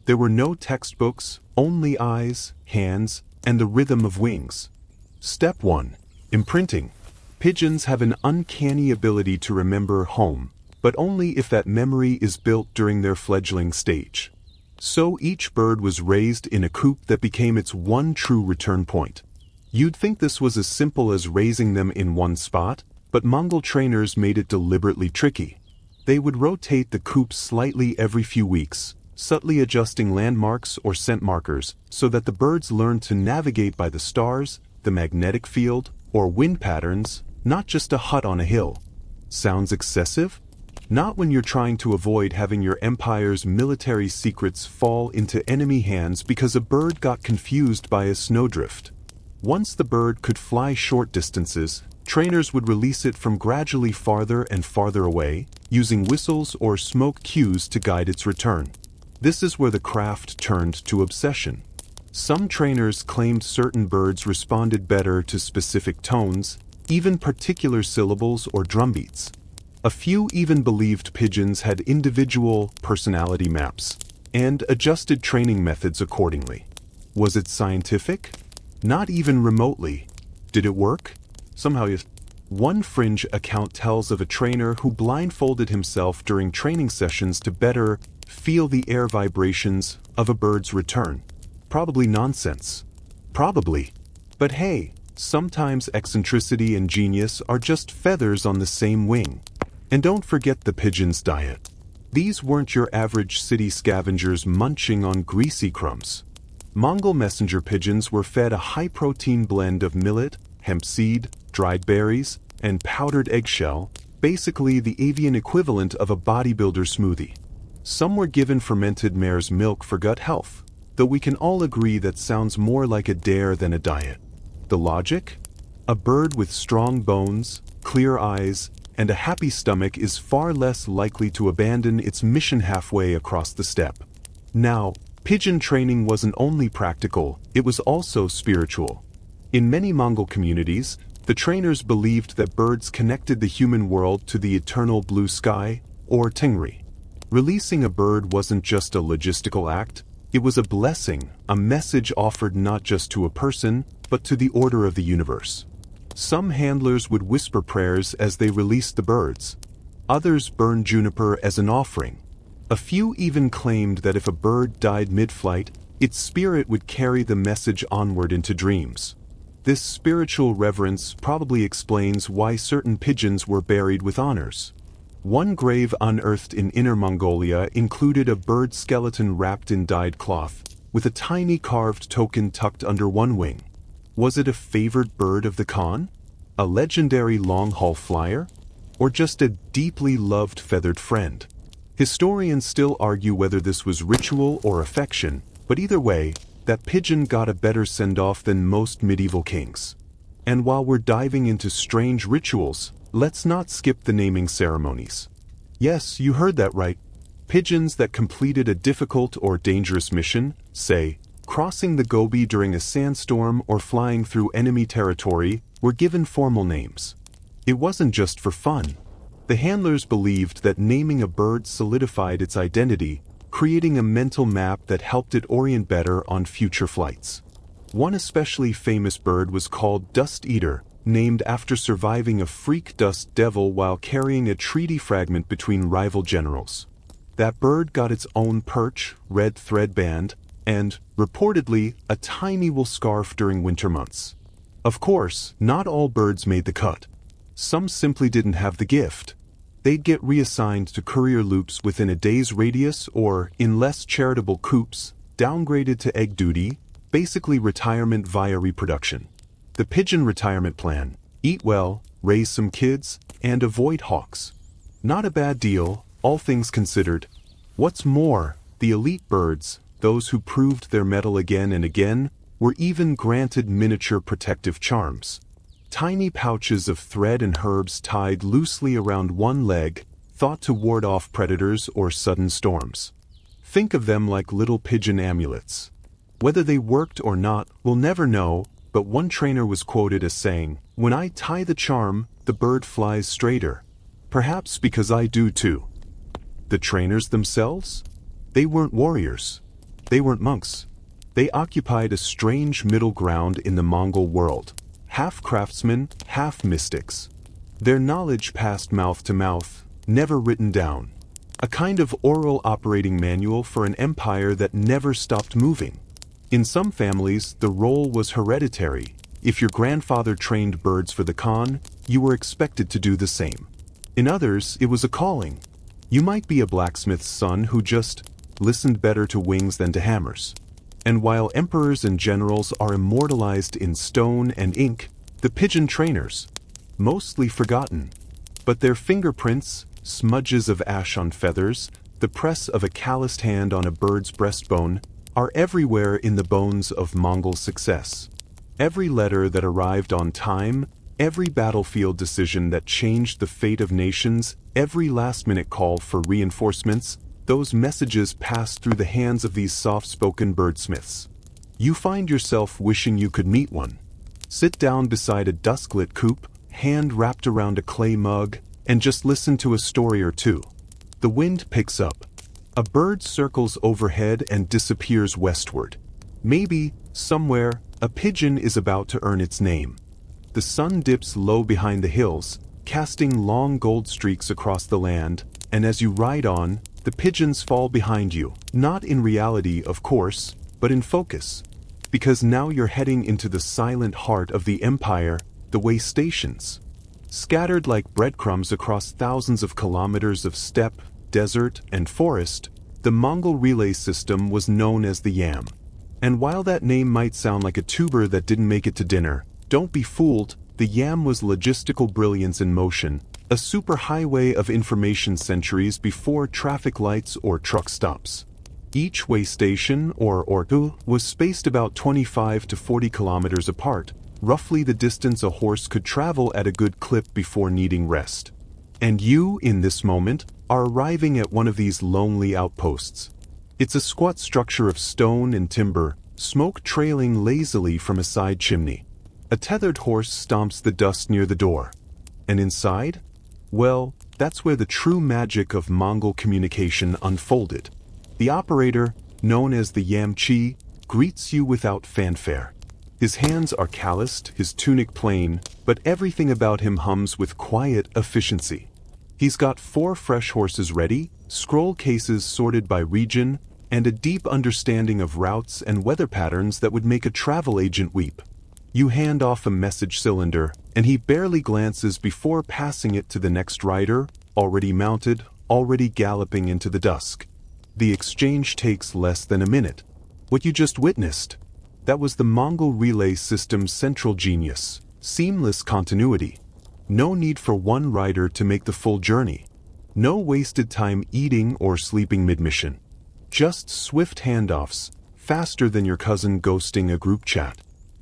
Speaker 1: There were no textbooks, only eyes, hands, and the rhythm of wings. Step 1. Imprinting. Pigeons have an uncanny ability to remember home, but only if that memory is built during their fledgling stage. So each bird was raised in a coop that became its one true return point. You'd think this was as simple as raising them in one spot, but Mongol trainers made it deliberately tricky. They would rotate the coop slightly every few weeks, subtly adjusting landmarks or scent markers so that the birds learned to navigate by the stars, the magnetic field, or wind patterns, not just a hut on a hill. Sounds excessive? Not when you're trying to avoid having your empire's military secrets fall into enemy hands because a bird got confused by a snowdrift. Once the bird could fly short distances, trainers would release it from gradually farther and farther away, using whistles or smoke cues to guide its return. This is where the craft turned to obsession. Some trainers claimed certain birds responded better to specific tones, even particular syllables or drumbeats. A few even believed pigeons had individual personality maps, and adjusted training methods accordingly. Was it scientific? Not even remotely. Did it work? Somehow, yes. One fringe account tells of a trainer who blindfolded himself during training sessions to better feel the air vibrations of a bird's return. Probably nonsense. Probably. But hey, sometimes eccentricity and genius are just feathers on the same wing. And don't forget the pigeons' diet. These weren't your average city scavengers munching on greasy crumbs. Mongol messenger pigeons were fed a high-protein blend of millet, hemp seed, dried berries, and powdered eggshell, basically the avian equivalent of a bodybuilder smoothie. Some were given fermented mare's milk for gut health, though we can all agree that sounds more like a dare than a diet. The logic? A bird with strong bones, clear eyes, and a happy stomach is far less likely to abandon its mission halfway across the steppe. Now, pigeon training wasn't only practical, it was also spiritual. In many Mongol communities, the trainers believed that birds connected the human world to the eternal blue sky, or Tengri. Releasing a bird wasn't just a logistical act, it was a blessing, a message offered not just to a person, but to the order of the universe. Some handlers would whisper prayers as they released the birds. Others burned juniper as an offering. A few even claimed that if a bird died mid-flight, its spirit would carry the message onward into dreams. This spiritual reverence probably explains why certain pigeons were buried with honors. One grave unearthed in Inner Mongolia included a bird skeleton wrapped in dyed cloth, with a tiny carved token tucked under one wing. Was it a favored bird of the Khan? A legendary long-haul flyer? Or just a deeply loved feathered friend? Historians still argue whether this was ritual or affection, but either way, that pigeon got a better send-off than most medieval kings. And while we're diving into strange rituals, let's not skip the naming ceremonies. Yes, you heard that right. Pigeons that completed a difficult or dangerous mission, say, crossing the Gobi during a sandstorm or flying through enemy territory, were given formal names. It wasn't just for fun. The handlers believed that naming a bird solidified its identity, creating a mental map that helped it orient better on future flights. One especially famous bird was called Dust Eater, named after surviving a freak dust devil while carrying a treaty fragment between rival generals. That bird got its own perch, red thread band, and, reportedly, a tiny wool scarf during winter months. Of course, not all birds made the cut. Some simply didn't have the gift. They'd get reassigned to courier loops within a day's radius or, in less charitable coops, downgraded to egg duty, basically retirement via reproduction. The pigeon retirement plan: eat well, raise some kids, and avoid hawks. Not a bad deal, all things considered. What's more, the elite birds, those who proved their mettle again and again, were even granted miniature protective charms. Tiny pouches of thread and herbs tied loosely around one leg, thought to ward off predators or sudden storms. Think of them like little pigeon amulets. Whether they worked or not, we'll never know, but one trainer was quoted as saying, "When I tie the charm, the bird flies straighter." Perhaps because I do too. The trainers themselves? They weren't warriors. They weren't monks. They occupied a strange middle ground in the Mongol world. Half craftsmen, half mystics. Their knowledge passed mouth to mouth, never written down. A kind of oral operating manual for an empire that never stopped moving. In some families, the role was hereditary. If your grandfather trained birds for the Khan, you were expected to do the same. In others, it was a calling. You might be a blacksmith's son who just listened better to wings than to hammers. And while emperors and generals are immortalized in stone and ink, the pigeon trainers, mostly forgotten. But their fingerprints, smudges of ash on feathers, the press of a calloused hand on a bird's breastbone, are everywhere in the bones of Mongol success. Every letter that arrived on time, every battlefield decision that changed the fate of nations, every last-minute call for reinforcements, those messages passed through the hands of these soft-spoken birdsmiths. You find yourself wishing you could meet one. Sit down beside a dusk-lit coop, hand wrapped around a clay mug, and just listen to a story or two. The wind picks up. A bird circles overhead and disappears westward. Maybe, somewhere, a pigeon is about to earn its name. The sun dips low behind the hills, casting long gold streaks across the land, and as you ride on, the pigeons fall behind you, not in reality, of course, but in focus. Because now you're heading into the silent heart of the empire, the way stations. Scattered like breadcrumbs across thousands of kilometers of steppe, desert, and forest, the Mongol relay system was known as the Yam. And while that name might sound like a tuber that didn't make it to dinner, don't be fooled, the Yam was logistical brilliance in motion, a superhighway of information centuries before traffic lights or truck stops. Each way station, or ortu, was spaced about 25 to 40 kilometers apart, roughly the distance a horse could travel at a good clip before needing rest. And you, in this moment, are arriving at one of these lonely outposts. It's a squat structure of stone and timber, smoke trailing lazily from a side chimney. A tethered horse stomps the dust near the door. And inside? Well, that's where the true magic of Mongol communication unfolded. The operator, known as the Yamchi, greets you without fanfare. His hands are calloused, his tunic plain, but everything about him hums with quiet efficiency. He's got 4 fresh horses ready, scroll cases sorted by region, and a deep understanding of routes and weather patterns that would make a travel agent weep. You hand off a message cylinder, and he barely glances before passing it to the next rider, already mounted, already galloping into the dusk. The exchange takes less than a minute. What you just witnessed, that was the Mongol relay system's central genius, seamless continuity. No need for one rider to make the full journey. No wasted time eating or sleeping mid-mission. Just swift handoffs, faster than your cousin ghosting a group chat.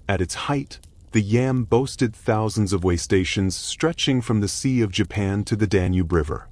Speaker 1: At its height, the Yam boasted thousands of way stations stretching from the Sea of Japan to the Danube River.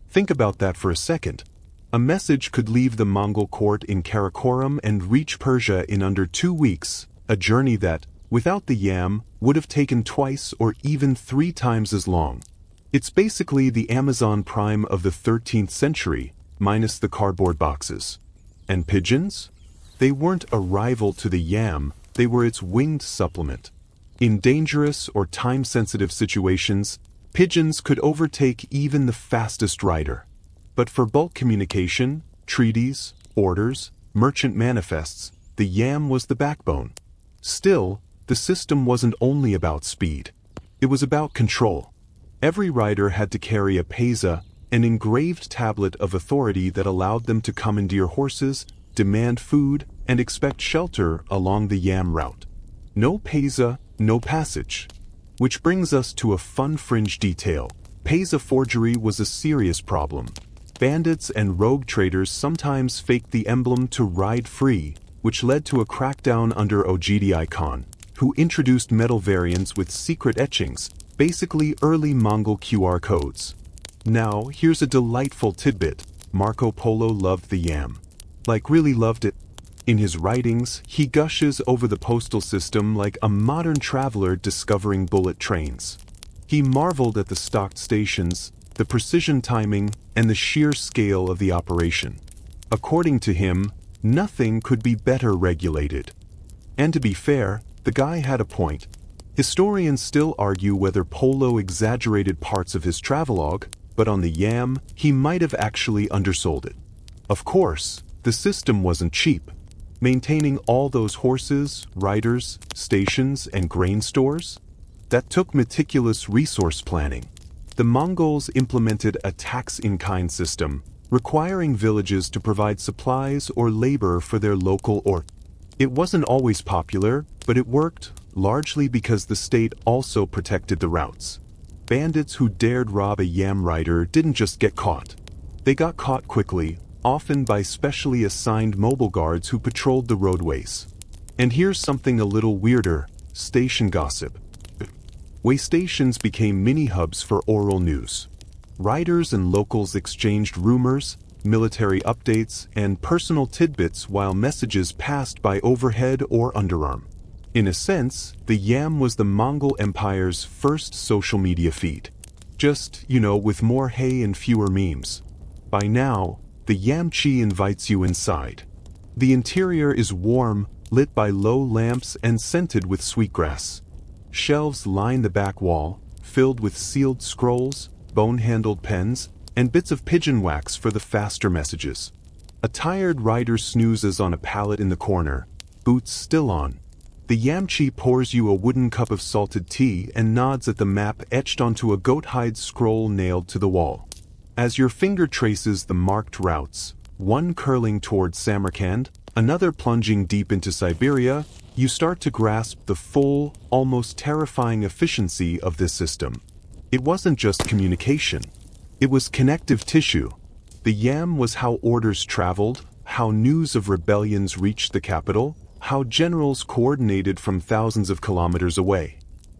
Speaker 1: Think about that for a second. A message could leave the Mongol court in Karakorum and reach Persia in under 2 weeks, a journey that, without the Yam, would have taken twice or even 3 times as long. It's basically the Amazon Prime of the 13th century, minus the cardboard boxes. And pigeons? They weren't a rival to the Yam, they were its winged supplement. In dangerous or time-sensitive situations, pigeons could overtake even the fastest rider. But for bulk communication, treaties, orders, merchant manifests, the Yam was the backbone. Still, the system wasn't only about speed. It was about control. Every rider had to carry a peza, an engraved tablet of authority that allowed them to commandeer horses, demand food, and expect shelter along the Yam route. No peza, no passage. Which brings us to a fun fringe detail. Peza forgery was a serious problem. Bandits and rogue traders sometimes faked the emblem to ride free, which led to a crackdown under Ogidi Khan, who introduced metal variants with secret etchings, basically early Mongol QR codes. Now, here's a delightful tidbit. Marco Polo loved the Yam. Like, really loved it. In his writings, he gushes over the postal system like a modern traveler discovering bullet trains. He marveled at the stocked stations, the precision timing, and the sheer scale of the operation. According to him, nothing could be better regulated. And to be fair, the guy had a point. Historians still argue whether Polo exaggerated parts of his travelogue, but on the Yam, he might have actually undersold it. Of course, the system wasn't cheap. Maintaining all those horses, riders, stations, and grain stores? That took meticulous resource planning. The Mongols implemented a tax-in-kind system, requiring villages to provide supplies or labor for their local ort. It wasn't always popular, but it worked, largely because the state also protected the routes. Bandits who dared rob a Yam rider didn't just get caught. They got caught quickly, often by specially assigned mobile guards who patrolled the roadways. And here's something a little weirder: station gossip. Way stations became mini-hubs for oral news. Riders and locals exchanged rumors, military updates, and personal tidbits while messages passed by overhead or underarm. In a sense, the Yam was the Mongol Empire's first social media feed. Just, with more hay and fewer memes. By now, the Yamchi invites you inside. The interior is warm, lit by low lamps and scented with sweetgrass. Shelves line the back wall, filled with sealed scrolls, bone-handled pens, and bits of pigeon wax for the faster messages. A tired rider snoozes on a pallet in the corner, boots still on, The Yamchi pours you a wooden cup of salted tea and nods at the map etched onto a goat-hide scroll nailed to the wall. As your finger traces the marked routes, one curling towards Samarkand, another plunging deep into Siberia, you start to grasp the full, almost terrifying efficiency of this system. It wasn't just communication. It was connective tissue. The Yam was how orders traveled, how news of rebellions reached the capital, how generals coordinated from thousands of kilometers away.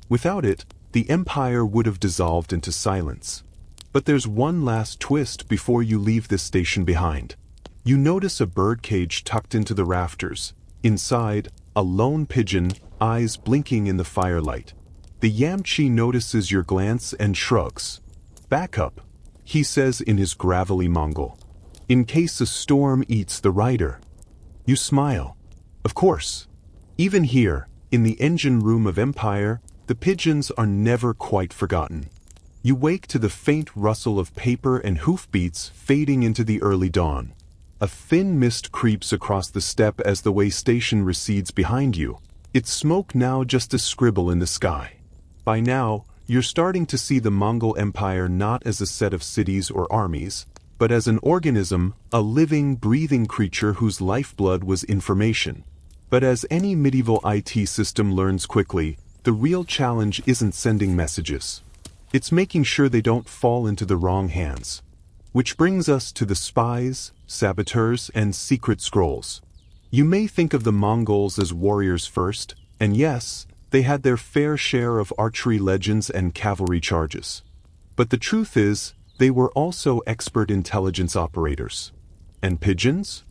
Speaker 1: Without it, the empire would have dissolved into silence. But there's one last twist before you leave this station behind. You notice a birdcage tucked into the rafters. Inside, a lone pigeon, eyes blinking in the firelight. The Yamchi notices your glance and shrugs. "Back up," he says in his gravelly Mongol. "In case a storm eats the rider." You smile. Of course. Even here, in the engine room of Empire, the pigeons are never quite forgotten. You wake to the faint rustle of paper and hoofbeats fading into the early dawn. A thin mist creeps across the steppe as the way station recedes behind you, its smoke now just a scribble in the sky. By now, you're starting to see the Mongol Empire not as a set of cities or armies, but as an organism, a living, breathing creature whose lifeblood was information. But as any medieval IT system learns quickly, the real challenge isn't sending messages. It's making sure they don't fall into the wrong hands. Which brings us to the spies, saboteurs, and secret scrolls. You may think of the Mongols as warriors first, and yes, they had their fair share of archery legends and cavalry charges. But the truth is, they were also expert intelligence operators. And pigeons?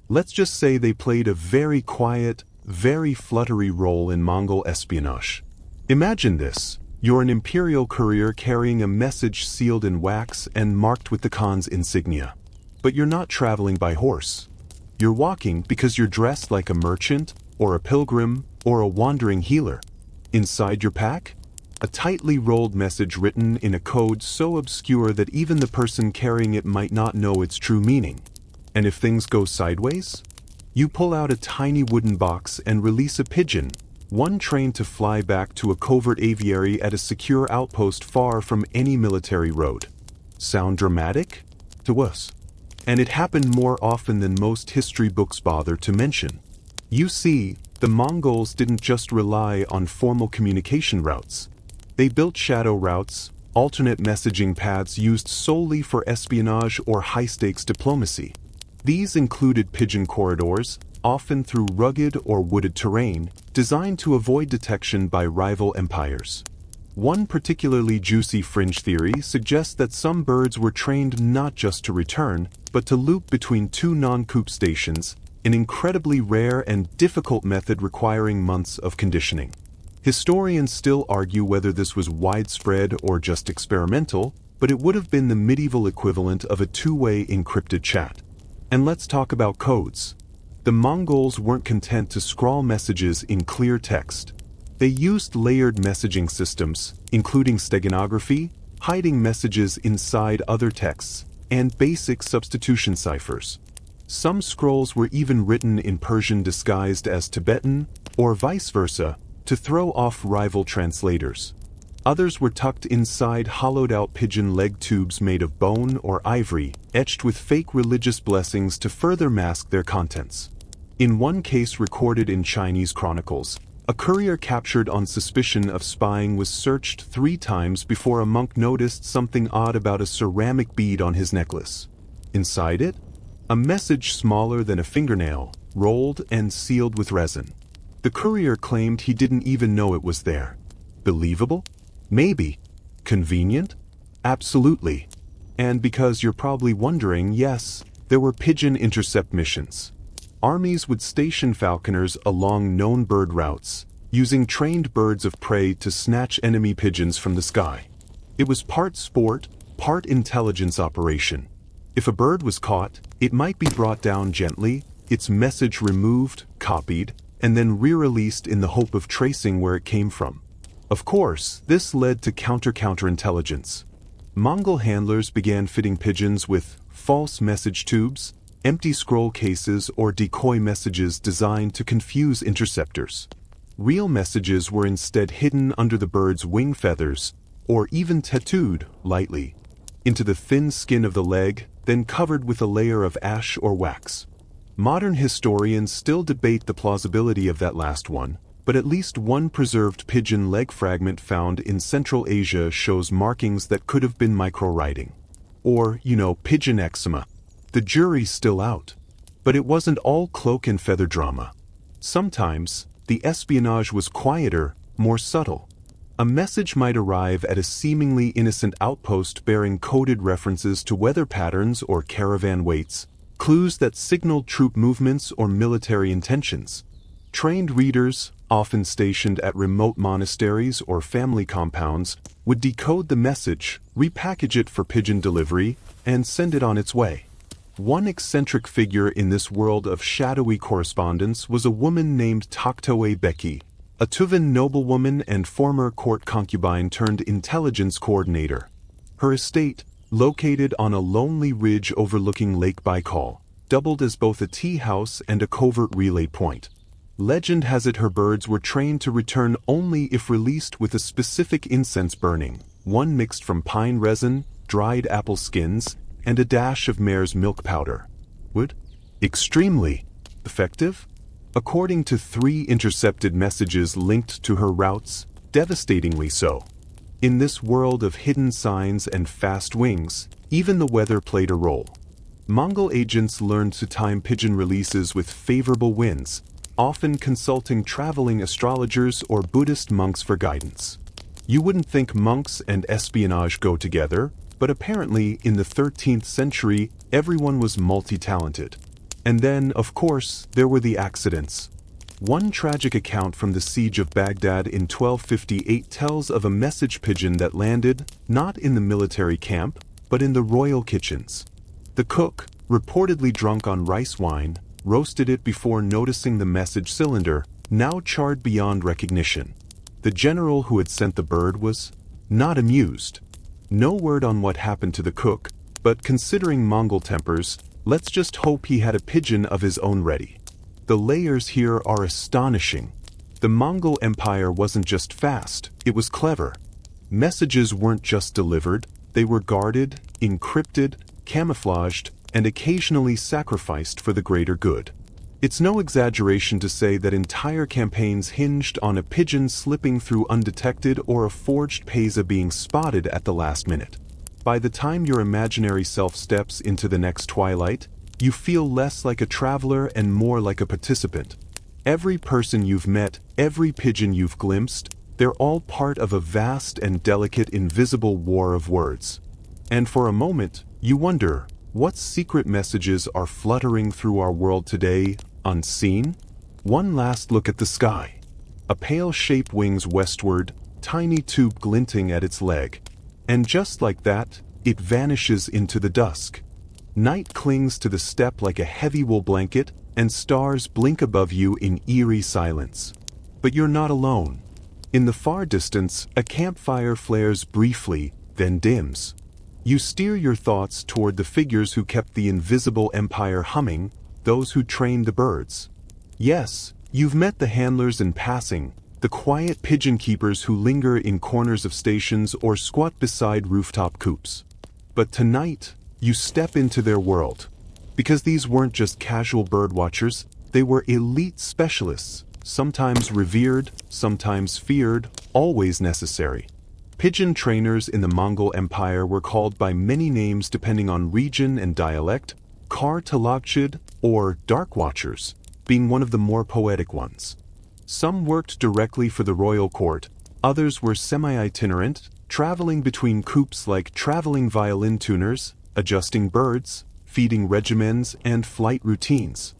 Speaker 1: Let's just say they played a very quiet, very fluttery role in Mongol espionage. Imagine this. You're an imperial courier carrying a message sealed in wax and marked with the Khan's insignia. But you're not traveling by horse. You're walking because you're dressed like a merchant, or a pilgrim, or a wandering healer. Inside your pack? A tightly rolled message written in a code so obscure that even the person carrying it might not know its true meaning. And if things go sideways? You pull out a tiny wooden box and release a pigeon, one trained to fly back to a covert aviary at a secure outpost far from any military road. Sound dramatic? To us. And it happened more often than most history books bother to mention. You see, the Mongols didn't just rely on formal communication routes. They built shadow routes, alternate messaging paths used solely for espionage or high-stakes diplomacy. These included pigeon corridors, often through rugged or wooded terrain, designed to avoid detection by rival empires. One particularly juicy fringe theory suggests that some birds were trained not just to return, but to loop between two non-coop stations, an incredibly rare and difficult method requiring months of conditioning. Historians still argue whether this was widespread or just experimental, but it would have been the medieval equivalent of a two-way encrypted chat. And let's talk about codes. The Mongols weren't content to scrawl messages in clear text. They used layered messaging systems, including steganography, hiding messages inside other texts, and basic substitution ciphers. Some scrolls were even written in Persian disguised as Tibetan, or vice versa, to throw off rival translators. Others were tucked inside hollowed-out pigeon leg tubes made of bone or ivory, etched with fake religious blessings to further mask their contents. In one case recorded in Chinese chronicles, a courier captured on suspicion of spying was searched 3 times before a monk noticed something odd about a ceramic bead on his necklace. Inside it, a message smaller than a fingernail, rolled and sealed with resin. The courier claimed he didn't even know it was there. Believable? Maybe. Convenient? Absolutely. And because you're probably wondering, yes, there were pigeon intercept missions. Armies would station falconers along known bird routes, using trained birds of prey to snatch enemy pigeons from the sky. It was part sport, part intelligence operation. If a bird was caught, it might be brought down gently, its message removed, copied, and then re-released in the hope of tracing where it came from. Of course, this led to counterintelligence. Mongol handlers began fitting pigeons with false message tubes, empty scroll cases, or decoy messages designed to confuse interceptors. Real messages were instead hidden under the bird's wing feathers, or even tattooed, lightly, into the thin skin of the leg, then covered with a layer of ash or wax. Modern historians still debate the plausibility of that last one, but at least one preserved pigeon leg fragment found in Central Asia shows markings that could have been micro-writing. Or, pigeon eczema. The jury's still out. But it wasn't all cloak and feather drama. Sometimes, the espionage was quieter, more subtle. A message might arrive at a seemingly innocent outpost bearing coded references to weather patterns or caravan weights, clues that signaled troop movements or military intentions. Trained readers, often stationed at remote monasteries or family compounds, would decode the message, repackage it for pigeon delivery, and send it on its way. One eccentric figure in this world of shadowy correspondence was a woman named Toktoe Beki, a Tuvan noblewoman and former court concubine turned intelligence coordinator. Her estate, located on a lonely ridge overlooking Lake Baikal, doubled as both a tea house and a covert relay point. Legend has it her birds were trained to return only if released with a specific incense burning, one mixed from pine resin, dried apple skins, and a dash of mare's milk powder. Would? Extremely effective? According to 3 intercepted messages linked to her routes, devastatingly so. In this world of hidden signs and fast wings, even the weather played a role. Mongol agents learned to time pigeon releases with favorable winds, often consulting traveling astrologers or Buddhist monks for guidance. You wouldn't think monks and espionage go together, but apparently in the 13th century, everyone was multi-talented. And then, of course, there were the accidents. One tragic account from the siege of Baghdad in 1258 tells of a message pigeon that landed, not in the military camp, but in the royal kitchens. The cook, reportedly drunk on rice wine, roasted it before noticing the message cylinder, now charred beyond recognition. The general who had sent the bird was not amused. No word on what happened to the cook, but considering Mongol tempers, let's just hope he had a pigeon of his own ready. The layers here are astonishing. The Mongol Empire wasn't just fast, it was clever. Messages weren't just delivered, they were guarded, encrypted, camouflaged, and occasionally sacrificed for the greater good. It's no exaggeration to say that entire campaigns hinged on a pigeon slipping through undetected or a forged peza being spotted at the last minute. By the time your imaginary self steps into the next twilight, you feel less like a traveler and more like a participant. Every person you've met, every pigeon you've glimpsed, they're all part of a vast and delicate invisible war of words. And for a moment, you wonder, what secret messages are fluttering through our world today, unseen? One last look at the sky. A pale shape wings westward, tiny tube glinting at its leg. And just like that, it vanishes into the dusk. Night clings to the steppe like a heavy wool blanket, and stars blink above you in eerie silence. But you're not alone. In the far distance, a campfire flares briefly, then dims. You steer your thoughts toward the figures who kept the invisible empire humming, those who trained the birds. Yes, you've met the handlers in passing, the quiet pigeon keepers who linger in corners of stations or squat beside rooftop coops. But tonight, you step into their world. Because these weren't just casual bird watchers, they were elite specialists, sometimes revered, sometimes feared, always necessary. Pigeon trainers in the Mongol Empire were called by many names depending on region and dialect, Kar Talagchid or Dark Watchers, being one of the more poetic ones. Some worked directly for the royal court, others were semi-itinerant, traveling between coops like traveling violin tuners, adjusting birds, feeding regimens, and flight routines.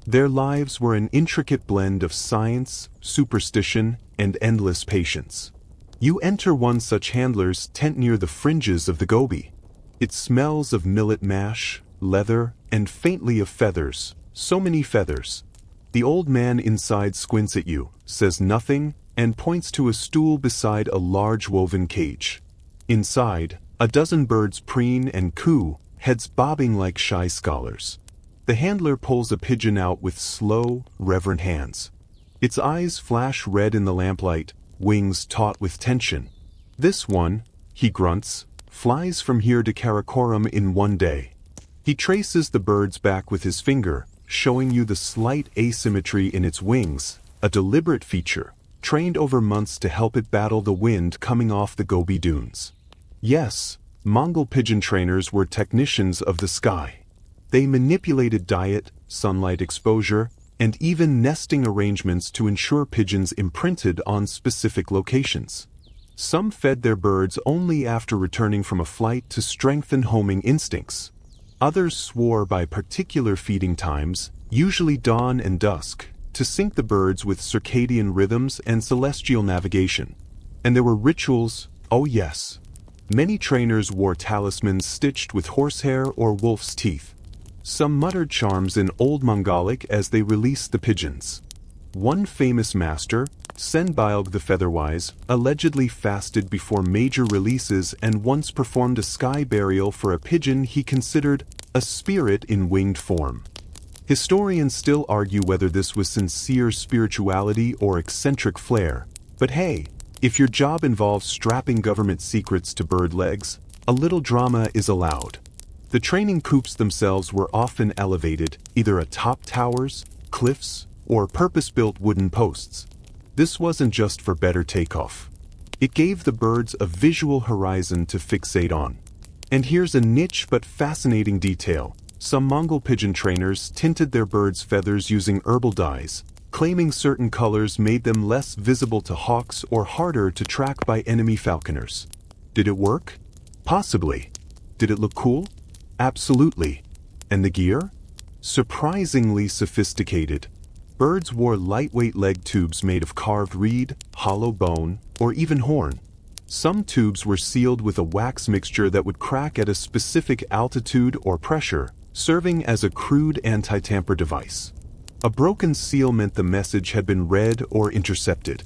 Speaker 1: Their lives were an intricate blend of science, superstition, and endless patience. You enter one such handler's tent near the fringes of the Gobi. It smells of millet mash, leather, and faintly of feathers, so many feathers. The old man inside squints at you, says nothing, and points to a stool beside a large woven cage. Inside, a dozen birds preen and coo, heads bobbing like shy scholars. The handler pulls a pigeon out with slow, reverent hands. Its eyes flash red in the lamplight, wings taut with tension. This one, he grunts, flies from here to Karakoram in one day. He traces the bird's back with his finger, showing you the slight asymmetry in its wings, a deliberate feature, trained over months to help it battle the wind coming off the Gobi Dunes. Yes, Mongol pigeon trainers were technicians of the sky. They manipulated diet, sunlight exposure, and even nesting arrangements to ensure pigeons imprinted on specific locations. Some fed their birds only after returning from a flight to strengthen homing instincts. Others swore by particular feeding times, usually dawn and dusk, to sync the birds with circadian rhythms and celestial navigation. And there were rituals, oh yes. Many trainers wore talismans stitched with horsehair or wolf's teeth. Some muttered charms in Old Mongolic as they released the pigeons. One famous master, Senbyog the Featherwise, allegedly fasted before major releases and once performed a sky burial for a pigeon he considered a spirit in winged form. Historians still argue whether this was sincere spirituality or eccentric flair, but hey, if your job involves strapping government secrets to bird legs, a little drama is allowed. The training coops themselves were often elevated, either atop towers, cliffs, or purpose-built wooden posts. This wasn't just for better takeoff. It gave the birds a visual horizon to fixate on. And here's a niche but fascinating detail. Some Mongol pigeon trainers tinted their birds' feathers using herbal dyes, claiming certain colors made them less visible to hawks or harder to track by enemy falconers. Did it work? Possibly. Did it look cool? Absolutely. And the gear? Surprisingly sophisticated. Birds wore lightweight leg tubes made of carved reed, hollow bone, or even horn. Some tubes were sealed with a wax mixture that would crack at a specific altitude or pressure, serving as a crude anti-tamper device. A broken seal meant the message had been read or intercepted.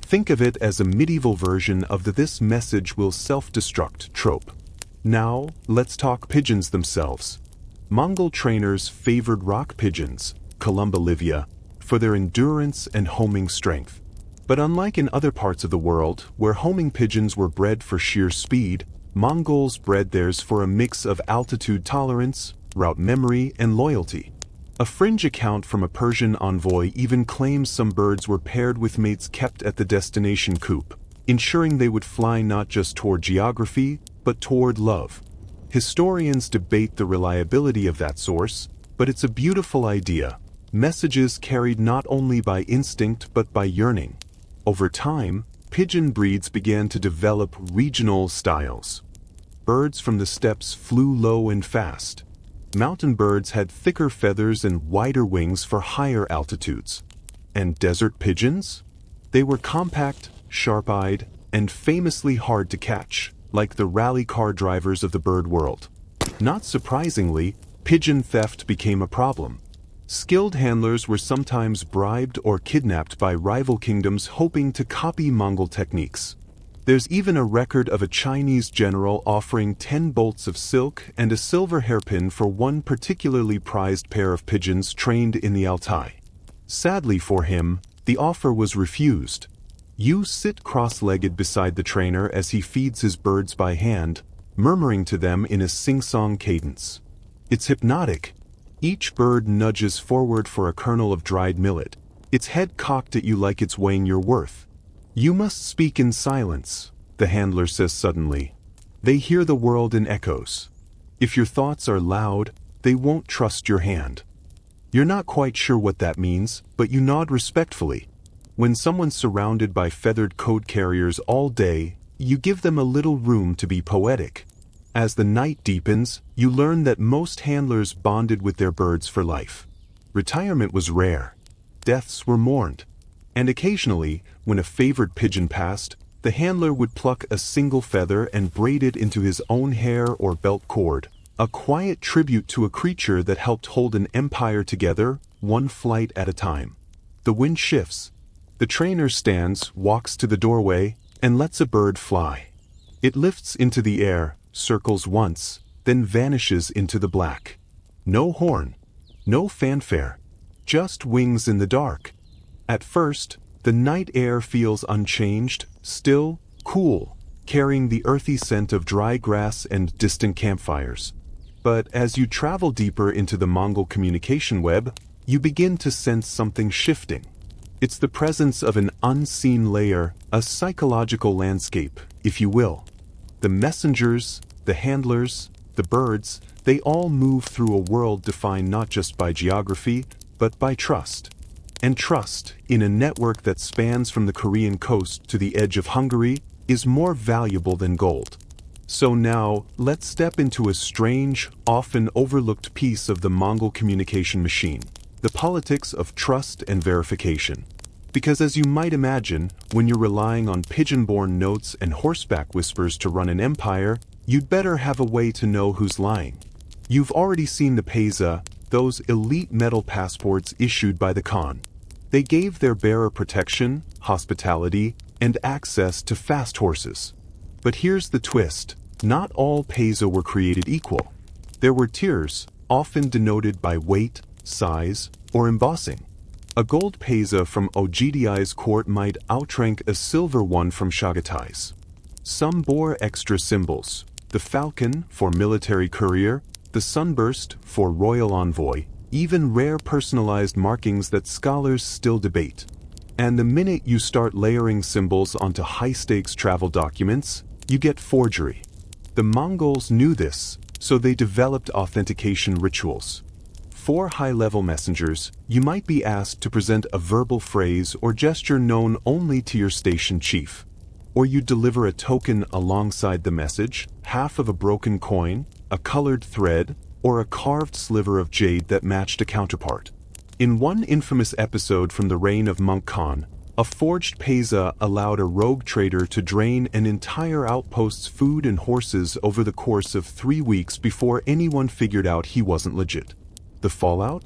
Speaker 1: Think of it as a medieval version of the "this message will self-destruct" trope. Now, let's talk pigeons themselves. Mongol trainers favored rock pigeons, Columbolivia, for their endurance and homing strength. But unlike in other parts of the world, where homing pigeons were bred for sheer speed, Mongols bred theirs for a mix of altitude tolerance, route memory, and loyalty. A fringe account from a Persian envoy even claims some birds were paired with mates kept at the destination coop, ensuring they would fly not just toward geography, but toward love. Historians debate the reliability of that source, but it's a beautiful idea. Messages carried not only by instinct but by yearning. Over time, pigeon breeds began to develop regional styles. Birds from the steppes flew low and fast. Mountain birds had thicker feathers and wider wings for higher altitudes. And desert pigeons? They were compact, sharp-eyed, and famously hard to catch, like the rally car drivers of the bird world. Not surprisingly, pigeon theft became a problem. Skilled handlers were sometimes bribed or kidnapped by rival kingdoms hoping to copy Mongol techniques. There's even a record of a Chinese general offering 10 bolts of silk and a silver hairpin for one particularly prized pair of pigeons trained in the Altai. Sadly for him, the offer was refused. You sit cross-legged beside the trainer as he feeds his birds by hand, murmuring to them in a sing-song cadence. It's hypnotic. Each bird nudges forward for a kernel of dried millet, its head cocked at you like it's weighing your worth. You must speak in silence, the handler says suddenly. They hear the world in echoes. If your thoughts are loud, they won't trust your hand. You're not quite sure what that means, but you nod respectfully. When someone's surrounded by feathered coat carriers all day, you give them a little room to be poetic. As the night deepens, you learn that most handlers bonded with their birds for life. Retirement was rare. Deaths were mourned. And occasionally, when a favored pigeon passed, the handler would pluck a single feather and braid it into his own hair or belt cord, a quiet tribute to a creature that helped hold an empire together, one flight at a time. The wind shifts. The trainer stands, walks to the doorway, and lets a bird fly. It lifts into the air, circles once, then vanishes into the black. No horn, no fanfare, just wings in the dark. At first, the night air feels unchanged, still, cool, carrying the earthy scent of dry grass and distant campfires. But as you travel deeper into the Mongol communication web, you begin to sense something shifting. It's the presence of an unseen layer, a psychological landscape, if you will. The messengers, the handlers, the birds, they all move through a world defined not just by geography, but by trust. And trust, in a network that spans from the Korean coast to the edge of Hungary, is more valuable than gold. So now, let's step into a strange, often overlooked piece of the Mongol communication machine: the politics of trust and verification. Because as you might imagine, when you're relying on pigeon-born notes and horseback whispers to run an empire, you'd better have a way to know who's lying. You've already seen the Pesa, those elite metal passports issued by the Khan. They gave their bearer protection, hospitality, and access to fast horses. But here's the twist: not all Pesa were created equal. There were tiers, often denoted by weight, size, or embossing. A gold Pesa from Ogdi's court might outrank a silver one from Chagatai's. Some bore extra symbols: the falcon for military courier, the sunburst for royal envoy, even rare personalized markings that scholars still debate. And the minute you start layering symbols onto high-stakes travel documents, you get forgery. The Mongols knew this, so they developed authentication rituals. For high-level messengers, you might be asked to present a verbal phrase or gesture known only to your station chief. Or you deliver a token alongside the message, half of a broken coin, a colored thread, or a carved sliver of jade that matched a counterpart. In one infamous episode from the reign of Monk Khan, a forged Pesa allowed a rogue trader to drain an entire outpost's food and horses over the course of 3 weeks before anyone figured out he wasn't legit. The fallout?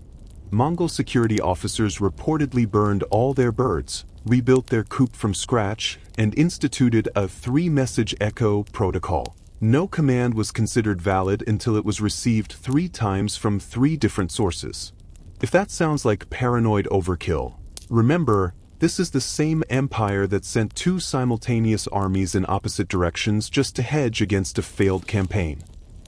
Speaker 1: Mongol security officers reportedly burned all their birds, rebuilt their coop from scratch, and instituted a 3-message echo protocol. No command was considered valid until it was received 3 times from 3 different sources. If that sounds like paranoid overkill, remember, this is the same empire that sent 2 simultaneous armies in opposite directions just to hedge against a failed campaign.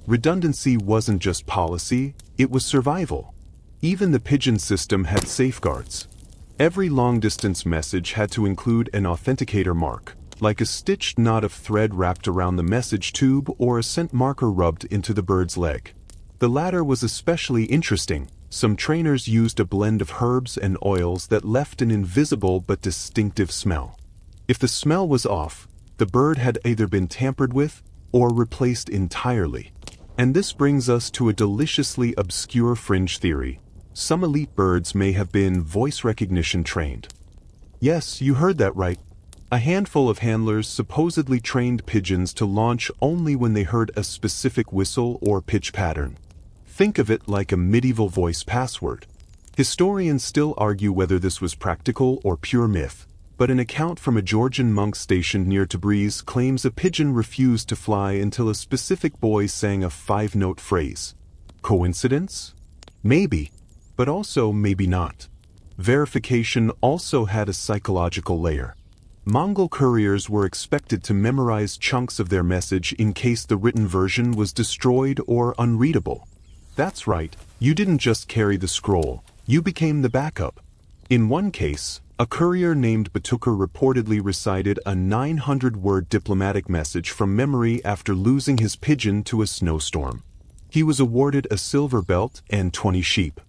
Speaker 1: Redundancy wasn't just policy, it was survival. Even the Pigeon system had safeguards. Every long-distance message had to include an authenticator mark, like a stitched knot of thread wrapped around the message tube or a scent marker rubbed into the bird's leg. The latter was especially interesting. Some trainers used a blend of herbs and oils that left an invisible but distinctive smell. If the smell was off, the bird had either been tampered with or replaced entirely. And this brings us to a deliciously obscure fringe theory. Some elite birds may have been voice recognition trained. Yes, you heard that right. A handful of handlers supposedly trained pigeons to launch only when they heard a specific whistle or pitch pattern. Think of it like a medieval voice password. Historians still argue whether this was practical or pure myth, but an account from a Georgian monk stationed near Tabriz claims a pigeon refused to fly until a specific boy sang a 5-note phrase. Coincidence? Maybe, but also maybe not. Verification also had a psychological layer. Mongol couriers were expected to memorize chunks of their message in case the written version was destroyed or unreadable. That's right, you didn't just carry the scroll, you became the backup. In one case, a courier named Batukar reportedly recited a 900-word diplomatic message from memory after losing his pigeon to a snowstorm. He was awarded a silver belt and 20 sheep,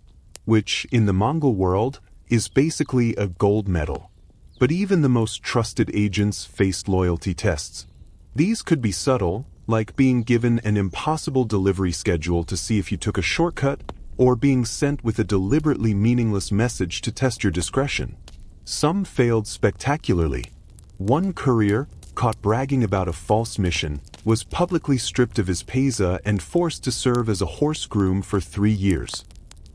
Speaker 1: which, in the Mongol world, is basically a gold medal. But even the most trusted agents faced loyalty tests. These could be subtle, like being given an impossible delivery schedule to see if you took a shortcut, or being sent with a deliberately meaningless message to test your discretion. Some failed spectacularly. One courier, caught bragging about a false mission, was publicly stripped of his Pesa and forced to serve as a horse groom for 3 years.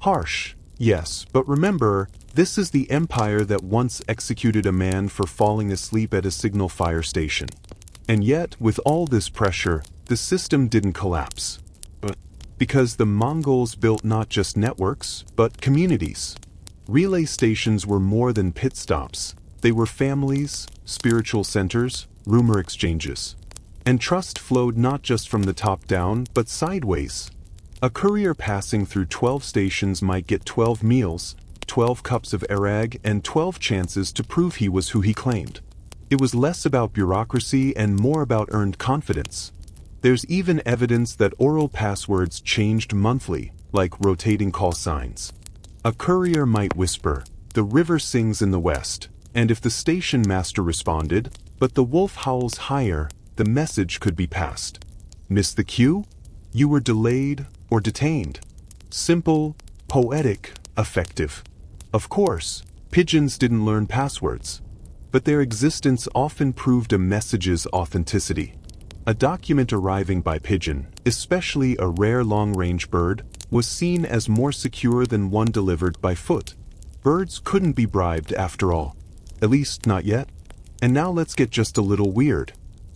Speaker 1: Harsh, yes, but remember, this is the empire that once executed a man for falling asleep at a signal fire station. And yet, with all this pressure, the system didn't collapse. Because the Mongols built not just networks, but communities. Relay stations were more than pit stops. They were families, spiritual centers, rumor exchanges. And trust flowed not just from the top down, but sideways. A courier passing through 12 stations might get 12 meals, 12 cups of arag, and 12 chances to prove he was who he claimed. It was less about bureaucracy and more about earned confidence. There's even evidence that oral passwords changed monthly, like rotating call signs. A courier might whisper, "The river sings in the west," and if the station master responded, "But the wolf howls higher," the message could be passed. Miss the cue? You were delayed or detained. Simple, poetic, effective. Of course, pigeons didn't learn passwords, but their existence often proved a message's authenticity. A document arriving by pigeon, especially a rare long-range bird, was seen as more secure than one delivered by foot. Birds couldn't be bribed after all. At least not yet. And now let's get just a little weird.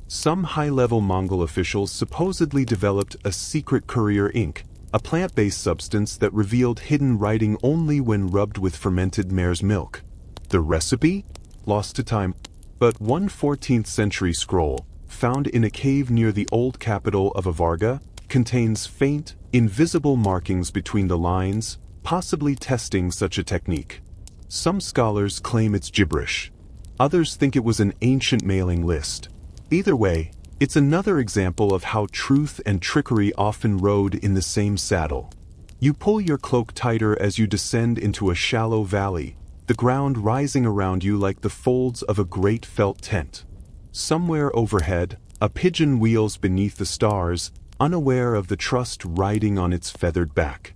Speaker 1: Some high-level Mongol officials supposedly developed a secret courier ink, a plant-based substance that revealed hidden writing only when rubbed with fermented mare's milk. The recipe? Lost to time. But one 14th century scroll, found in a cave near the old capital of Avarga, contains faint, invisible markings between the lines, possibly testing such a technique. Some scholars claim it's gibberish. Others think it was an ancient mailing list. Either way, it's another example of how truth and trickery often rode in the same saddle. You pull your cloak tighter as you descend into a shallow valley, the ground rising around you like the folds of a great felt tent. Somewhere overhead, a pigeon wheels beneath the stars, unaware of the trust riding on its feathered back.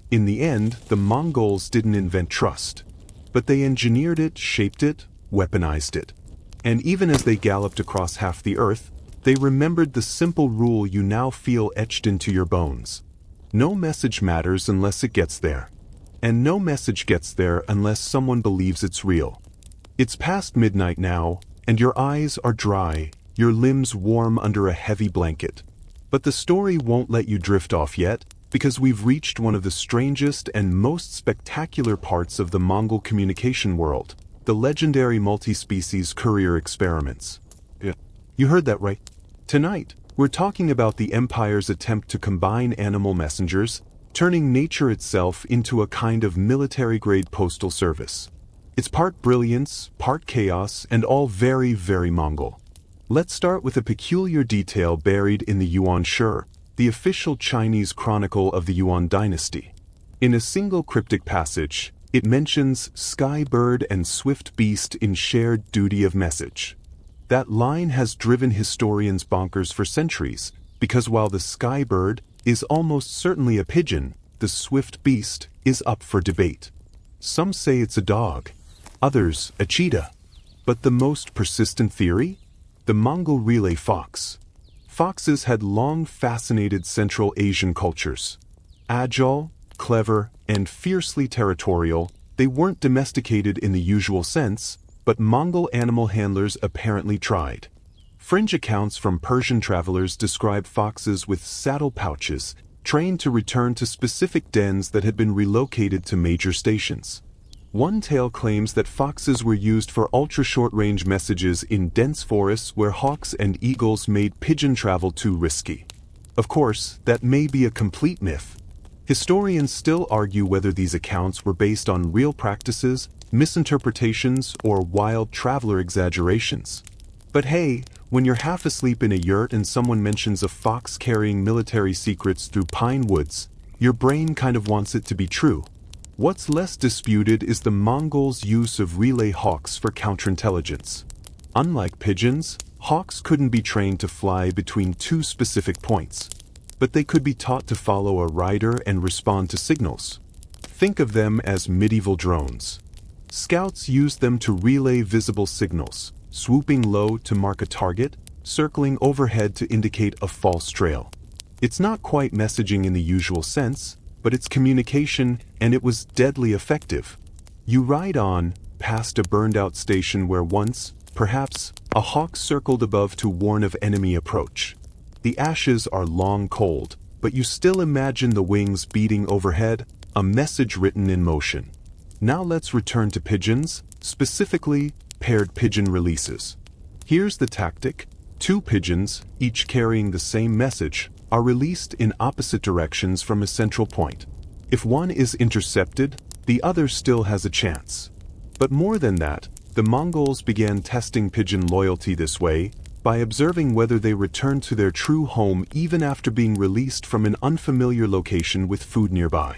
Speaker 1: In the end, the Mongols didn't invent trust, but they engineered it, shaped it, weaponized it. And even as they galloped across half the earth, they remembered the simple rule you now feel etched into your bones. No message matters unless it gets there. And no message gets there unless someone believes it's real. It's past midnight now, and your eyes are dry, your limbs warm under a heavy blanket. But the story won't let you drift off yet, because we've reached one of the strangest and most spectacular parts of the Mongol communication world. The legendary multi-species courier experiments. Yeah, you heard that right. Tonight, we're talking about the Empire's attempt to combine animal messengers, turning nature itself into a kind of military-grade postal service. It's part brilliance, part chaos, and all very, very Mongol. Let's start with a peculiar detail buried in the Yuan Shi, the official Chinese chronicle of the Yuan dynasty. In a single cryptic passage, it mentions sky bird and swift beast in shared duty of message. That line has driven historians bonkers for centuries, because while the sky bird is almost certainly a pigeon, the swift beast is up for debate. Some say it's a dog, others a cheetah. But the most persistent theory? The Mongol relay fox. Foxes had long fascinated Central Asian cultures. Agile, clever, and fiercely territorial, they weren't domesticated in the usual sense, but Mongol animal handlers apparently tried. Fringe accounts from Persian travelers describe foxes with saddle pouches, trained to return to specific dens that had been relocated to major stations. One tale claims that foxes were used for ultra-short-range messages in dense forests where hawks and eagles made pigeon travel too risky. Of course, that may be a complete myth. Historians still argue whether these accounts were based on real practices, misinterpretations, or wild traveler exaggerations. But hey, when you're half asleep in a yurt and someone mentions a fox carrying military secrets through pine woods, your brain kind of wants it to be true. What's less disputed is the Mongols' use of relay hawks for counterintelligence. Unlike pigeons, hawks couldn't be trained to fly between two specific points, but they could be taught to follow a rider and respond to signals. Think of them as medieval drones. Scouts used them to relay visible signals, swooping low to mark a target, circling overhead to indicate a false trail. It's not quite messaging in the usual sense, but it's communication, and it was deadly effective. You ride on, past a burned-out station where once, perhaps, a hawk circled above to warn of enemy approach. The ashes are long cold, but you still imagine the wings beating overhead, a message written in motion. Now let's return to pigeons, specifically paired pigeon releases. Here's the tactic. 2 pigeons, each carrying the same message, are released in opposite directions from a central point. If one is intercepted, the other still has a chance. But more than that, the Mongols began testing pigeon loyalty this way by observing whether they returned to their true home even after being released from an unfamiliar location with food nearby.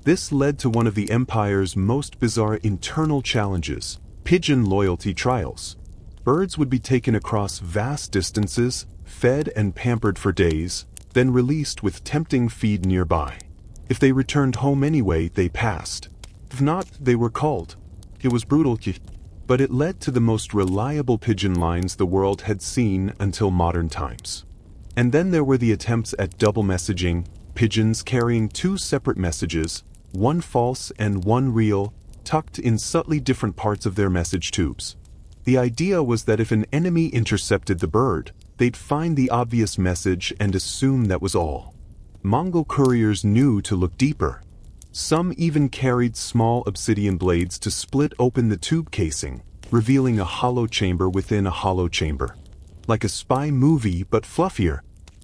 Speaker 1: This led to one of the empire's most bizarre internal challenges: pigeon loyalty trials. Birds would be taken across vast distances, fed and pampered for days, then released with tempting feed nearby. If they returned home anyway, they passed. If not, they were culled. It was brutal, but it led to the most reliable pigeon lines the world had seen until modern times. And then there were the attempts at double messaging, pigeons carrying 2 separate messages, one false and one real, tucked in subtly different parts of their message tubes. The idea was that if an enemy intercepted the bird, they'd find the obvious message and assume that was all. Mongol couriers knew to look deeper. Some even carried small obsidian blades to split open the tube casing, revealing a hollow chamber within a hollow chamber. Like a spy movie, but fluffier.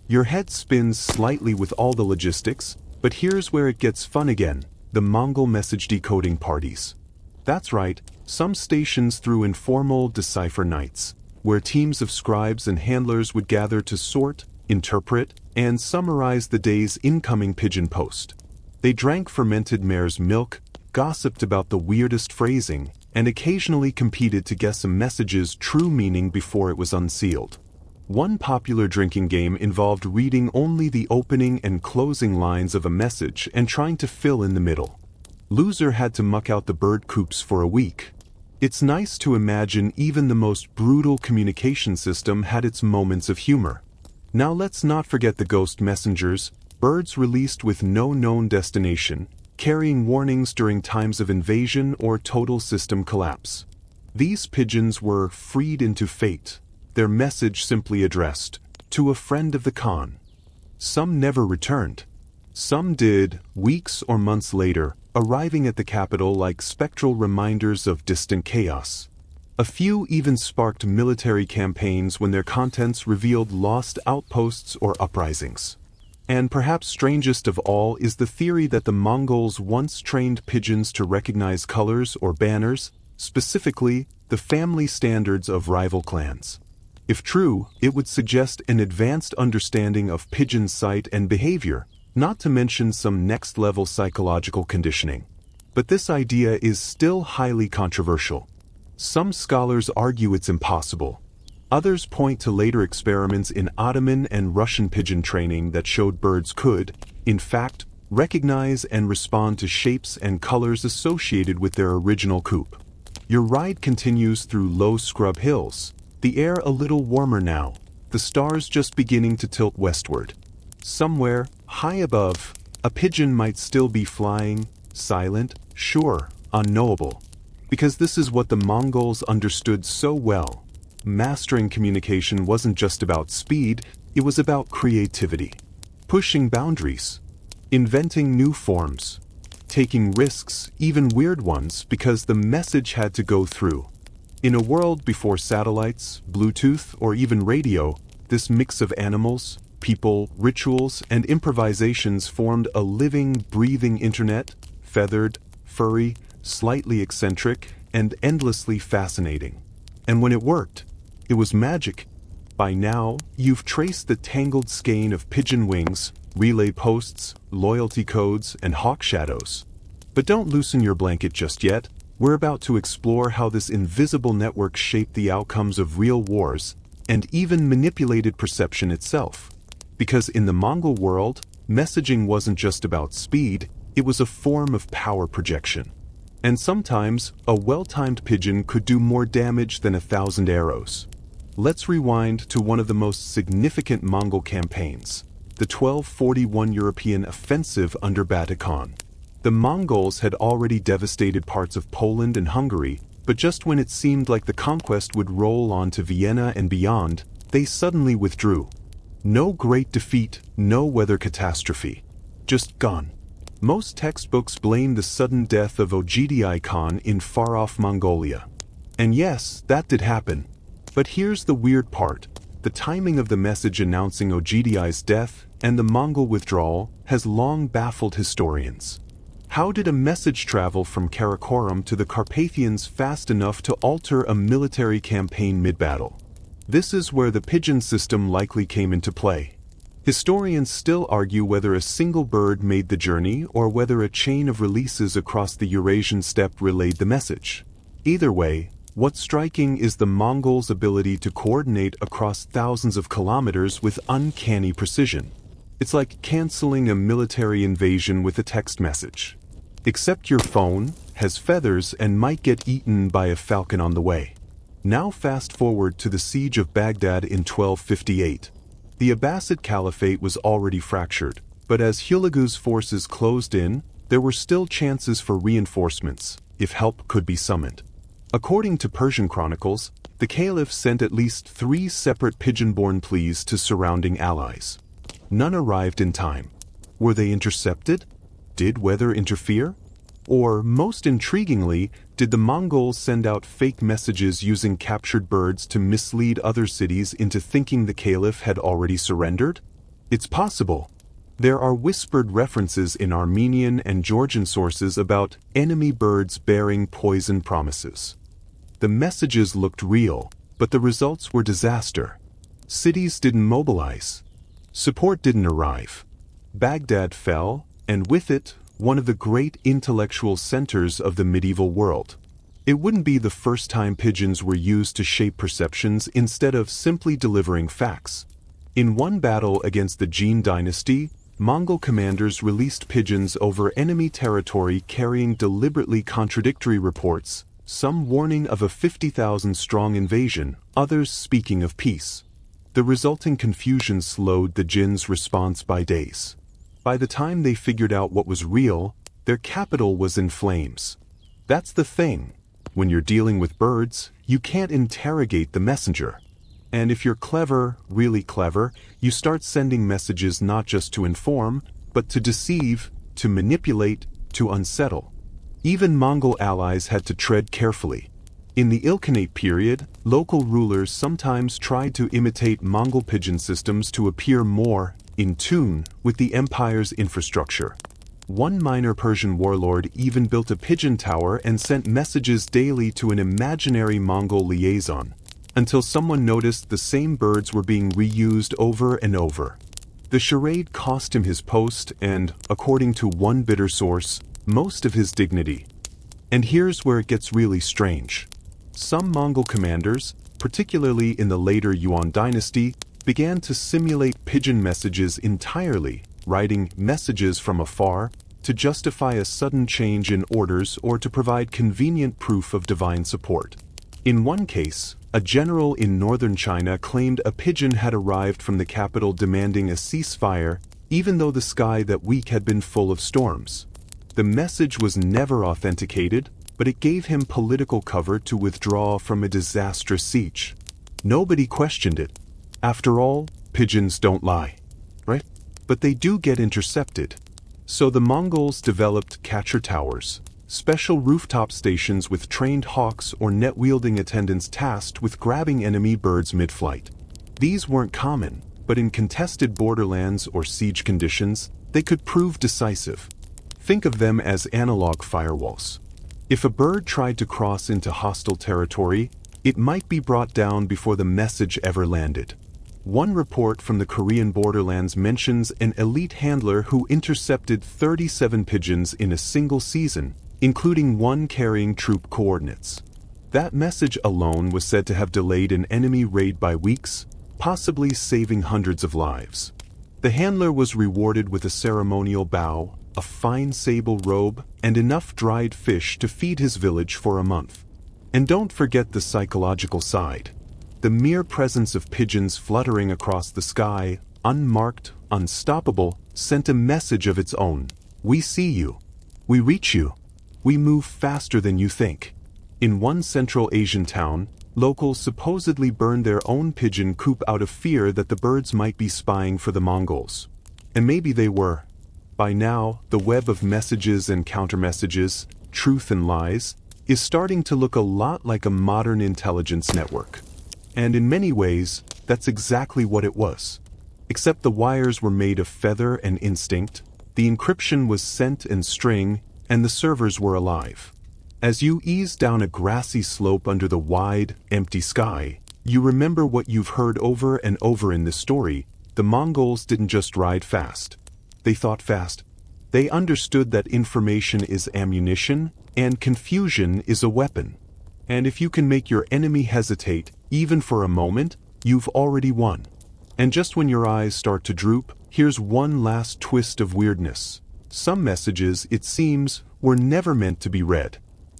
Speaker 1: Your head spins slightly with all the logistics, but here's where it gets fun again: the Mongol message decoding parties. That's right, some stations threw informal decipher nights, where teams of scribes and handlers would gather to sort, interpret, and summarize the day's incoming pigeon post. They drank fermented mare's milk, gossiped about the weirdest phrasing, and occasionally competed to guess a message's true meaning before it was unsealed. One popular drinking game involved reading only the opening and closing lines of a message and trying to fill in the middle. Loser had to muck out the bird coops for a week. It's nice to imagine even the most brutal communication system had its moments of humor. Now let's not forget the ghost messengers, birds released with no known destination, carrying warnings during times of invasion or total system collapse. These pigeons were freed into fate, their message simply addressed to a friend of the Khan. Some never returned. Some did, weeks or months later, arriving at the capital like spectral reminders of distant chaos. A few even sparked military campaigns when their contents revealed lost outposts or uprisings. And perhaps strangest of all is the theory that the Mongols once trained pigeons to recognize colors or banners, specifically the family standards of rival clans. If true, it would suggest an advanced understanding of pigeon sight and behavior, not to mention some next-level psychological conditioning. But this idea is still highly controversial. Some scholars argue it's impossible. Others point to later experiments in Ottoman and Russian pigeon training that showed birds could, in fact, recognize and respond to shapes and colors associated with their original coop. Your ride continues through low scrub hills, the air a little warmer now, the stars just beginning to tilt westward. Somewhere, high above, a pigeon might still be flying, silent, sure, unknowable. Because this is what the Mongols understood so well. Mastering communication wasn't just about speed, it was about creativity. Pushing boundaries. Inventing new forms. Taking risks, even weird ones, because the message had to go through. In a world before satellites, Bluetooth, or even radio, this mix of animals, people, rituals, and improvisations formed a living, breathing internet, feathered, furry, slightly eccentric, and endlessly fascinating. And when it worked, it was magic. By now, you've traced the tangled skein of pigeon wings, relay posts, loyalty codes, and hawk shadows. But don't loosen your blanket just yet. We're about to explore how this invisible network shaped the outcomes of real wars, and even manipulated perception itself. Because in the Mongol world, messaging wasn't just about speed, it was a form of power projection. And sometimes, a well-timed pigeon could do more damage than 1,000 arrows. Let's rewind to one of the most significant Mongol campaigns, the 1241 European offensive under Battle Khan. The Mongols had already devastated parts of Poland and Hungary, but just when it seemed like the conquest would roll on to Vienna and beyond, they suddenly withdrew. No great defeat, no weather catastrophe. Just gone. Most textbooks blame the sudden death of Ogidi Khan in far-off Mongolia. And yes, that did happen. But here's the weird part. The timing of the message announcing Ogidi's death and the Mongol withdrawal has long baffled historians. How did a message travel from Karakoram to the Carpathians fast enough to alter a military campaign mid-battle? This is where the pigeon system likely came into play. Historians still argue whether a single bird made the journey or whether a chain of releases across the Eurasian steppe relayed the message. Either way, what's striking is the Mongols' ability to coordinate across thousands of kilometers with uncanny precision. It's like canceling a military invasion with a text message. Except your phone has feathers and might get eaten by a falcon on the way. Now fast forward to the siege of Baghdad in 1258. The Abbasid Caliphate was already fractured, but as Hulagu's forces closed in, there were still chances for reinforcements, if help could be summoned. According to Persian chronicles, the Caliph sent at least 3 separate pigeon-borne pleas to surrounding allies. None arrived in time. Were they intercepted? Did weather interfere? Or, most intriguingly, did the Mongols send out fake messages using captured birds to mislead other cities into thinking the Caliph had already surrendered? It's possible. There are whispered references in Armenian and Georgian sources about enemy birds bearing poison promises. The messages looked real, but the results were disaster. Cities didn't mobilize. Support didn't arrive. Baghdad fell, and with it, one of the great intellectual centers of the medieval world. It wouldn't be the first time pigeons were used to shape perceptions instead of simply delivering facts. In one battle against the Jin dynasty, Mongol commanders released pigeons over enemy territory carrying deliberately contradictory reports, some warning of a 50,000-strong invasion, others speaking of peace. The resulting confusion slowed the Jin's response by days. By the time they figured out what was real, their capital was in flames. That's the thing. When you're dealing with birds, you can't interrogate the messenger. And if you're clever, really clever, you start sending messages not just to inform, but to deceive, to manipulate, to unsettle. Even Mongol allies had to tread carefully. In the Ilkhanate period, local rulers sometimes tried to imitate Mongol pigeon systems to appear more in tune with the empire's infrastructure. One minor Persian warlord even built a pigeon tower and sent messages daily to an imaginary Mongol liaison, until someone noticed the same birds were being reused over and over. The charade cost him his post and, according to one bitter source, most of his dignity. And here's where it gets really strange. Some Mongol commanders, particularly in the later Yuan dynasty, began to simulate pigeon messages entirely, writing messages from afar to justify a sudden change in orders or to provide convenient proof of divine support. In one case, a general in northern China claimed a pigeon had arrived from the capital demanding a ceasefire, even though the sky that week had been full of storms. The message was never authenticated, but it gave him political cover to withdraw from a disastrous siege. Nobody questioned it. After all, pigeons don't lie, right? But they do get intercepted. So the Mongols developed catcher towers, special rooftop stations with trained hawks or net-wielding attendants tasked with grabbing enemy birds mid-flight. These weren't common, but in contested borderlands or siege conditions, they could prove decisive. Think of them as analog firewalls. If a bird tried to cross into hostile territory, it might be brought down before the message ever landed. One report from the Korean borderlands mentions an elite handler who intercepted 37 pigeons in a single season, including one carrying troop coordinates. That message alone was said to have delayed an enemy raid by weeks, possibly saving hundreds of lives. The handler was rewarded with a ceremonial bow, a fine sable robe, and enough dried fish to feed his village for a month. And don't forget the psychological side. The mere presence of pigeons fluttering across the sky, unmarked, unstoppable, sent a message of its own. We see you. We reach you. We move faster than you think. In one Central Asian town, locals supposedly burned their own pigeon coop out of fear that the birds might be spying for the Mongols. And maybe they were. By now, the web of messages and countermessages, truth and lies, is starting to look a lot like a modern intelligence network. And in many ways, that's exactly what it was. Except the wires were made of feather and instinct, the encryption was scent and string, and the servers were alive. As you ease down a grassy slope under the wide, empty sky, you remember what you've heard over and over in this story. The Mongols didn't just ride fast. They thought fast. They understood that information is ammunition, and confusion is a weapon. And if you can make your enemy hesitate, even for a moment, you've already won. And just when your eyes start to droop, here's one last twist of weirdness. Some messages, it seems, were never meant to be read.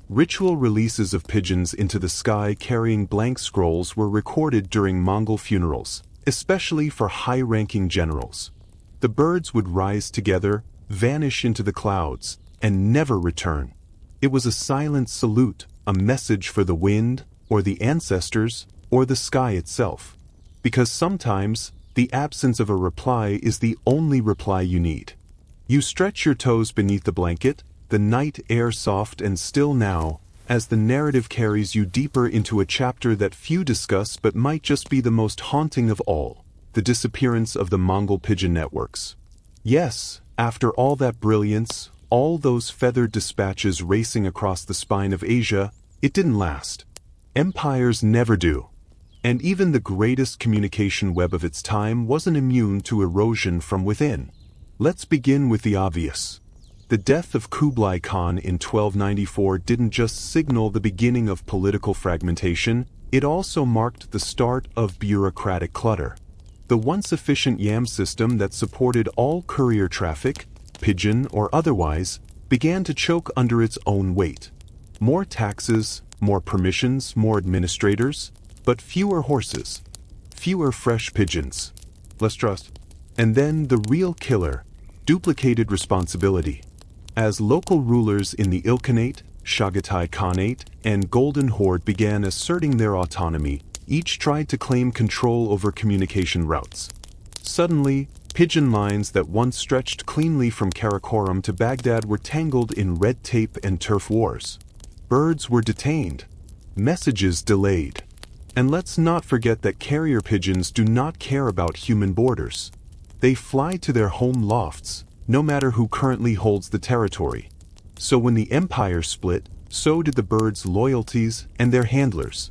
Speaker 1: Ritual releases of pigeons into the sky carrying blank scrolls were recorded during Mongol funerals, especially for high-ranking generals. The birds would rise together, vanish into the clouds, and never return. It was a silent salute, a message for the wind, or the ancestors, or the sky itself. Because sometimes, the absence of a reply is the only reply you need. You stretch your toes beneath the blanket, the night air soft and still now, as the narrative carries you deeper into a chapter that few discuss but might just be the most haunting of all, the disappearance of the Mongol pigeon networks. Yes, after all that brilliance, all those feathered dispatches racing across the spine of Asia, it didn't last. Empires never do. And even the greatest communication web of its time wasn't immune to erosion from within. Let's begin with the obvious. The death of Kublai Khan in 1294 didn't just signal the beginning of political fragmentation, it also marked the start of bureaucratic clutter. The once efficient YAM system that supported all courier traffic, pigeon or otherwise, began to choke under its own weight. More taxes, more permissions, more administrators, but fewer horses, fewer fresh pigeons, less trust. And then the real killer, duplicated responsibility. As local rulers in the Ilkhanate, Chagatai Khanate, and Golden Horde began asserting their autonomy, each tried to claim control over communication routes. Suddenly, pigeon lines that once stretched cleanly from Karakoram to Baghdad were tangled in red tape and turf wars. Birds were detained, messages delayed. And let's not forget that carrier pigeons do not care about human borders. They fly to their home lofts, no matter who currently holds the territory. So when the empire split, so did the birds' loyalties and their handlers.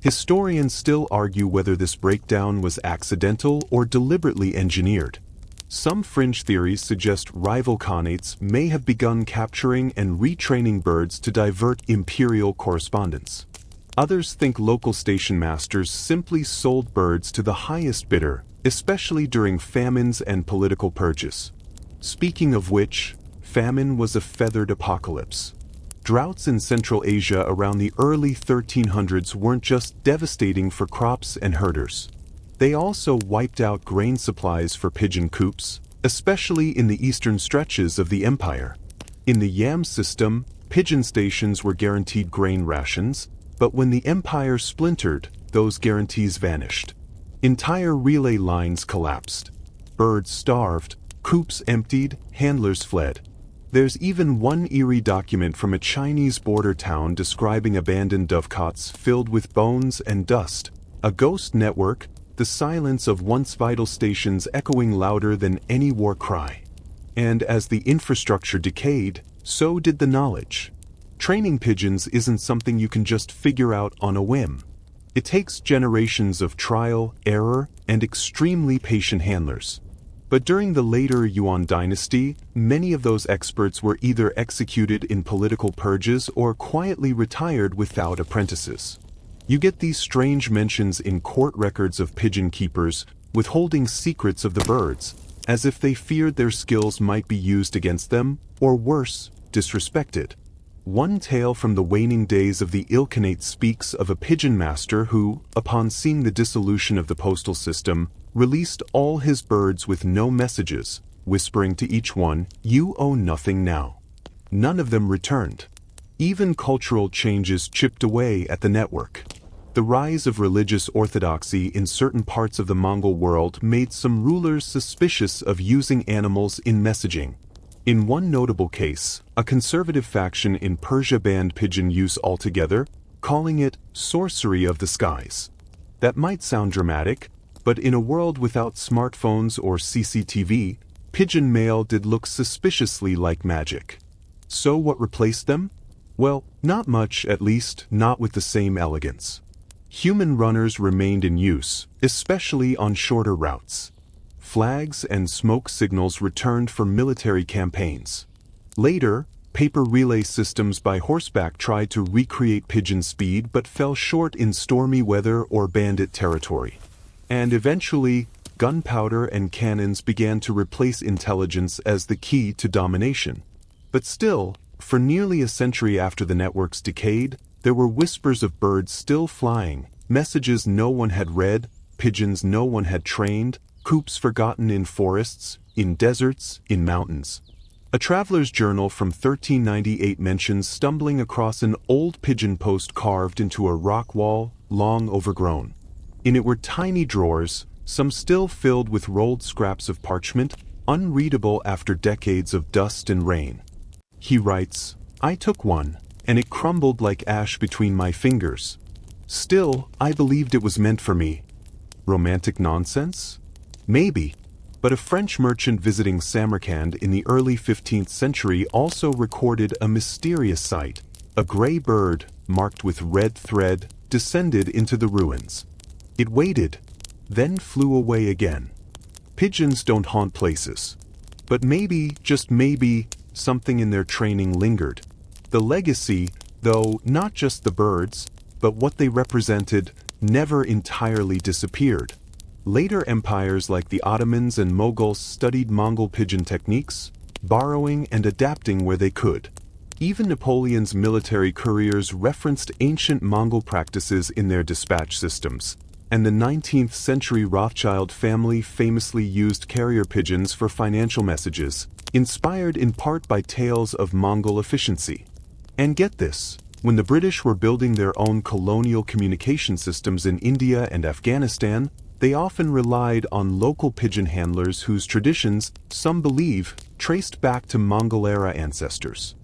Speaker 1: Historians still argue whether this breakdown was accidental or deliberately engineered. Some fringe theories suggest rival khanates may have begun capturing and retraining birds to divert imperial correspondence. Others think local station masters simply sold birds to the highest bidder, especially during famines and political purges. Speaking of which, famine was a feathered apocalypse. Droughts in Central Asia around the early 1300s weren't just devastating for crops and herders. They also wiped out grain supplies for pigeon coops, especially in the eastern stretches of the empire. In the YAM system, pigeon stations were guaranteed grain rations, but when the empire splintered, those guarantees vanished. Entire relay lines collapsed. Birds starved, coops emptied, handlers fled. There's even one eerie document from a Chinese border town describing abandoned dovecots filled with bones and dust. A ghost network, the silence of once vital stations echoing louder than any war cry. And as the infrastructure decayed, so did the knowledge. Training pigeons isn't something you can just figure out on a whim. It takes generations of trial, error, and extremely patient handlers. But during the later Yuan dynasty, many of those experts were either executed in political purges or quietly retired without apprentices. You get these strange mentions in court records of pigeon keepers withholding secrets of the birds, as if they feared their skills might be used against them, or worse, disrespected. One tale from the waning days of the Ilkhanate speaks of a pigeon master who, upon seeing the dissolution of the postal system, released all his birds with no messages, whispering to each one, "You owe nothing now." None of them returned. Even cultural changes chipped away at the network. The rise of religious orthodoxy in certain parts of the Mongol world made some rulers suspicious of using animals in messaging. In one notable case, a conservative faction in Persia banned pigeon use altogether, calling it sorcery of the skies. That might sound dramatic, but in a world without smartphones or CCTV, pigeon mail did look suspiciously like magic. So what replaced them? Well, not much, at least not with the same elegance. Human runners remained in use, especially on shorter routes. Flags and smoke signals returned for military campaigns. Later, paper relay systems by horseback tried to recreate pigeon speed but fell short in stormy weather or bandit territory. And eventually, gunpowder and cannons began to replace intelligence as the key to domination. But still, for nearly a century after the networks decayed, there were whispers of birds still flying, messages no one had read, pigeons no one had trained, coops forgotten in forests, in deserts, in mountains. A traveler's journal from 1398 mentions stumbling across an old pigeon post carved into a rock wall, long overgrown. In it were tiny drawers, some still filled with rolled scraps of parchment, unreadable after decades of dust and rain. He writes, "I took one, and it crumbled like ash between my fingers. Still, I believed it was meant for me." Romantic nonsense? Maybe. But a French merchant visiting Samarkand in the early 15th century also recorded a mysterious sight. A gray bird, marked with red thread, descended into the ruins. It waited, then flew away again. Pigeons don't haunt places. But maybe, just maybe, something in their training lingered. The legacy, though not just the birds, but what they represented, never entirely disappeared. Later empires like the Ottomans and Mongols studied Mongol pigeon techniques, borrowing and adapting where they could. Even Napoleon's military couriers referenced ancient Mongol practices in their dispatch systems, and the 19th century Rothschild family famously used carrier pigeons for financial messages, inspired in part by tales of Mongol efficiency. And get this, when the British were building their own colonial communication systems in India and Afghanistan, they often relied on local pigeon handlers whose traditions, some believe, traced back to Mongol-era ancestors.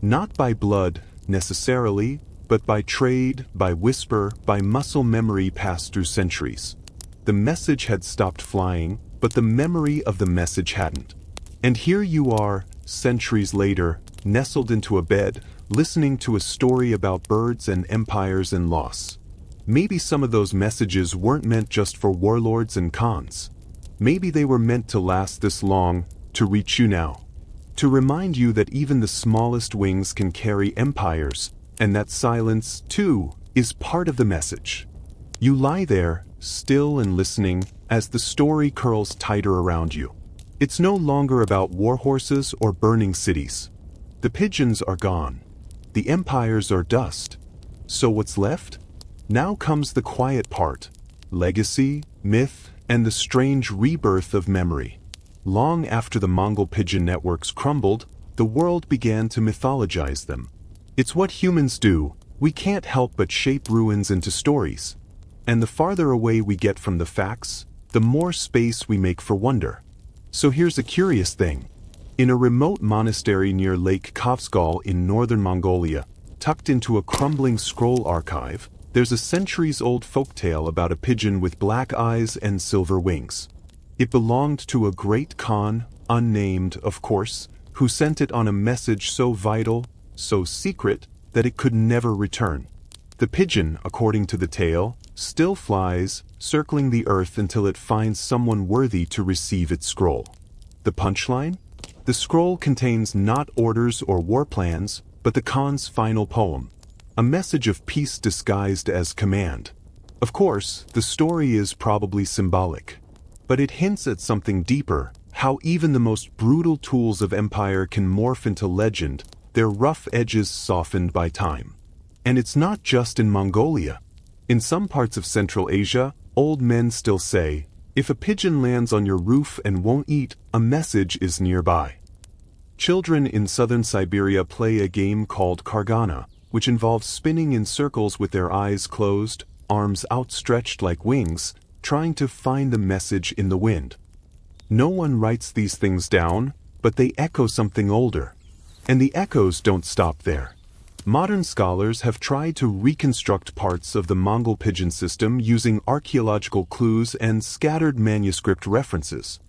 Speaker 1: Not by blood, necessarily, but by trade, by whisper, by muscle memory passed through centuries. The message had stopped flying, but the memory of the message hadn't. And here you are, centuries later, nestled into a bed, listening to a story about birds and empires and loss. Maybe some of those messages weren't meant just for warlords and khans. Maybe they were meant to last this long, to reach you now. To remind you that even the smallest wings can carry empires, and that silence, too, is part of the message. You lie there, still and listening, as the story curls tighter around you. It's no longer about war horses or burning cities. The pigeons are gone. The empires are dust. So what's left? Now comes the quiet part: legacy, myth, and the strange rebirth of memory. Long after the Mongol pigeon networks crumbled, the world began to mythologize them. It's what humans do. We can't help but shape ruins into stories. And the farther away we get from the facts, the more space we make for wonder. So here's a curious thing. In a remote monastery near Lake Kavsgal in northern Mongolia, tucked into a crumbling scroll archive, there's a centuries-old folktale about a pigeon with black eyes and silver wings. It belonged to a great Khan, unnamed, of course, who sent it on a message so vital, so secret, that it could never return. The pigeon, according to the tale, still flies, circling the earth until it finds someone worthy to receive its scroll. The punchline? The scroll contains not orders or war plans, but the Khan's final poem. A message of peace disguised as command. Of course, the story is probably symbolic. But it hints at something deeper, how even the most brutal tools of empire can morph into legend, their rough edges softened by time. And it's not just in Mongolia. In some parts of Central Asia, old men still say, if a pigeon lands on your roof and won't eat, a message is nearby. Children in southern Siberia play a game called Kargana, which involves spinning in circles with their eyes closed, arms outstretched like wings, trying to find the message in the wind. No one writes these things down, but they echo something older. And the echoes don't stop there. Modern scholars have tried to reconstruct parts of the Mongol pigeon system using archaeological clues and scattered manuscript references.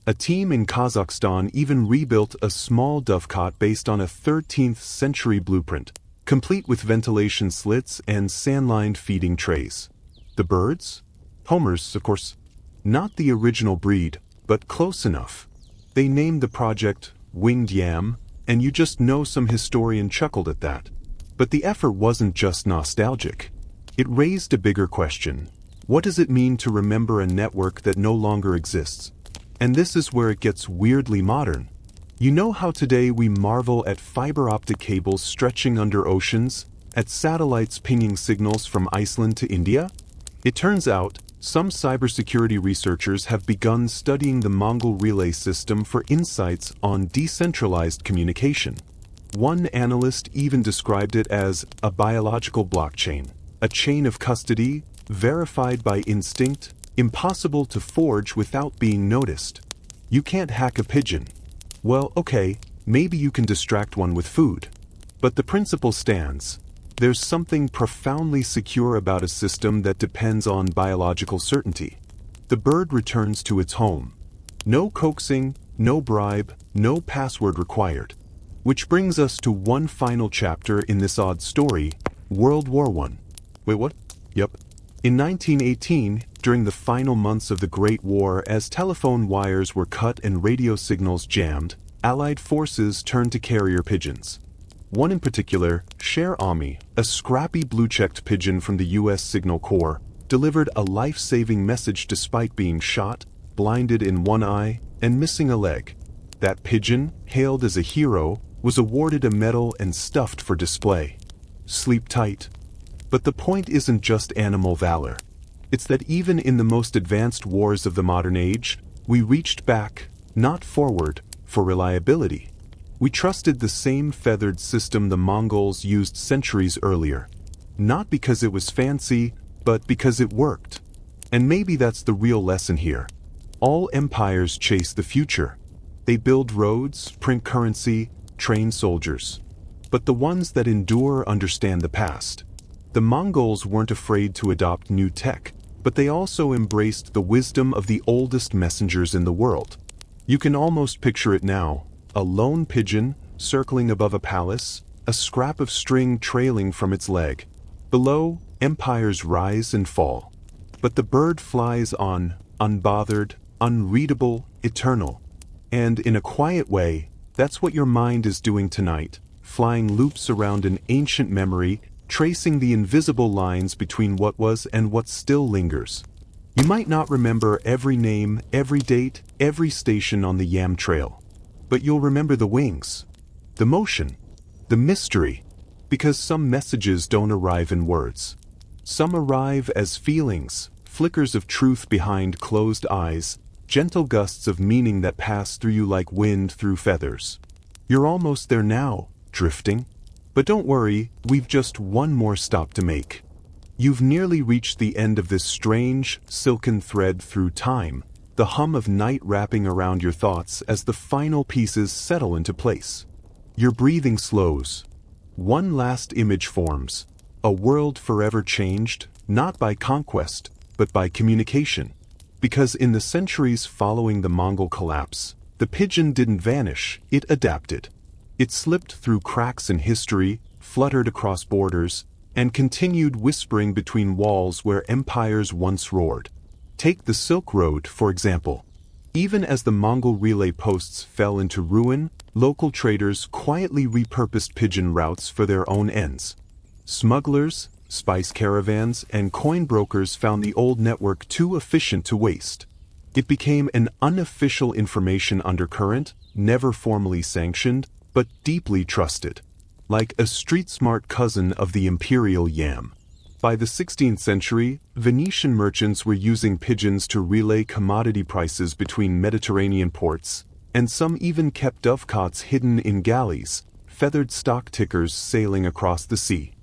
Speaker 1: A team in Kazakhstan even rebuilt a small dovecot based on a 13th century blueprint, complete with ventilation slits and sand-lined feeding trays. The birds? Homers, of course. Not the original breed, but close enough. They named the project Winged Yam, and you just know some historian chuckled at that. But the effort wasn't just nostalgic. It raised a bigger question. What does it mean to remember a network that no longer exists? And this is where it gets weirdly modern. You know how today we marvel at fiber optic cables stretching under oceans, at satellites pinging signals from Iceland to India? It turns out, some cybersecurity researchers have begun studying the Mongol relay system for insights on decentralized communication. One analyst even described it as a biological blockchain, a chain of custody, verified by instinct, impossible to forge without being noticed. You can't hack a pigeon. Well, okay, maybe you can distract one with food. But the principle stands. There's something profoundly secure about a system that depends on biological certainty. The bird returns to its home. No coaxing, no bribe, no password required. Which brings us to one final chapter in this odd story, World War I. Wait, what? Yep. In 1918, during the final months of the Great War, as telephone wires were cut and radio signals jammed, Allied forces turned to carrier pigeons. One in particular, Cher Ami, a scrappy blue-checked pigeon from the U.S. Signal Corps, delivered a life-saving message despite being shot, blinded in one eye, and missing a leg. That pigeon, hailed as a hero, was awarded a medal and stuffed for display. Sleep tight. But the point isn't just animal valor. It's that even in the most advanced wars of the modern age, we reached back, not forward, for reliability. We trusted the same feathered system the Mongols used centuries earlier. Not because it was fancy, but because it worked. And maybe that's the real lesson here. All empires chase the future. They build roads, print currency, train soldiers. But the ones that endure understand the past. The Mongols weren't afraid to adopt new tech, but they also embraced the wisdom of the oldest messengers in the world. You can almost picture it now, a lone pigeon circling above a palace, a scrap of string trailing from its leg. Below, empires rise and fall. But the bird flies on, unbothered, unreadable, eternal. And in a quiet way, that's what your mind is doing tonight, flying loops around an ancient memory, tracing the invisible lines between what was and what still lingers. You might not remember every name, every date, every station on the Yam Trail. But you'll remember the wings, the motion, the mystery, because some messages don't arrive in words. Some arrive as feelings, flickers of truth behind closed eyes, gentle gusts of meaning that pass through you like wind through feathers. You're almost there now, drifting. But don't worry, we've just one more stop to make. You've nearly reached the end of this strange, silken thread through time, the hum of night wrapping around your thoughts as the final pieces settle into place. Your breathing slows. One last image forms, a world forever changed, not by conquest, but by communication. Because in the centuries following the Mongol collapse, the pigeon didn't vanish, it adapted. It slipped through cracks in history, fluttered across borders, and continued whispering between walls where empires once roared. Take the Silk Road, for example. Even as the Mongol relay posts fell into ruin, local traders quietly repurposed pigeon routes for their own ends. Smugglers, spice caravans, and coin brokers found the old network too efficient to waste. It became an unofficial information undercurrent, never formally sanctioned, but deeply trusted. Like a street-smart cousin of the imperial yam. By the 16th century, Venetian merchants were using pigeons to relay commodity prices between Mediterranean ports, and some even kept dovecots hidden in galleys, feathered stock tickers sailing across the sea.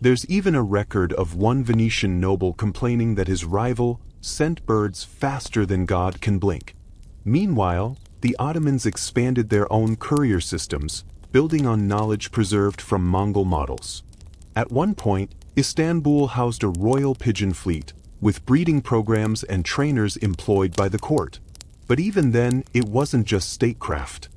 Speaker 1: There's even a record of one Venetian noble complaining that his rival sent birds faster than God can blink. Meanwhile, the Ottomans expanded their own courier systems, building on knowledge preserved from Mongol models. At one point, Istanbul housed a royal pigeon fleet, with breeding programs and trainers employed by the court. But even then, it wasn't just statecraft.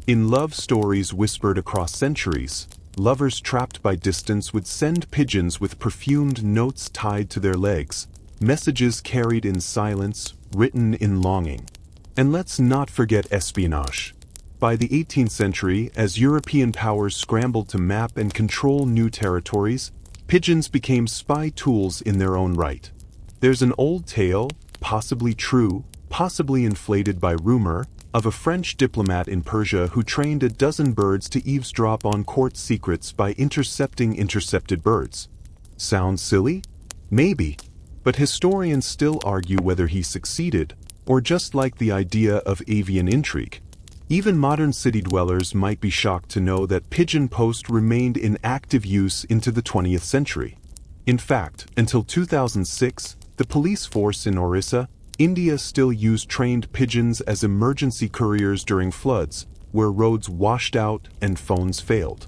Speaker 1: In love stories whispered across centuries, lovers trapped by distance would send pigeons with perfumed notes tied to their legs, messages carried in silence, written in longing. And let's not forget espionage. By the 18th century, as European powers scrambled to map and control new territories, pigeons became spy tools in their own right. There's an old tale, possibly true, possibly inflated by rumor, of a French diplomat in Persia who trained a dozen birds to eavesdrop on court secrets by intercepting intercepted birds. Sounds silly? Maybe. But historians still argue whether he succeeded, or just like the idea of avian intrigue. Even modern city dwellers might be shocked to know that pigeon post remained in active use into the 20th century. In fact, until 2006, the police force in Orissa, India still used trained pigeons as emergency couriers during floods, where roads washed out and phones failed.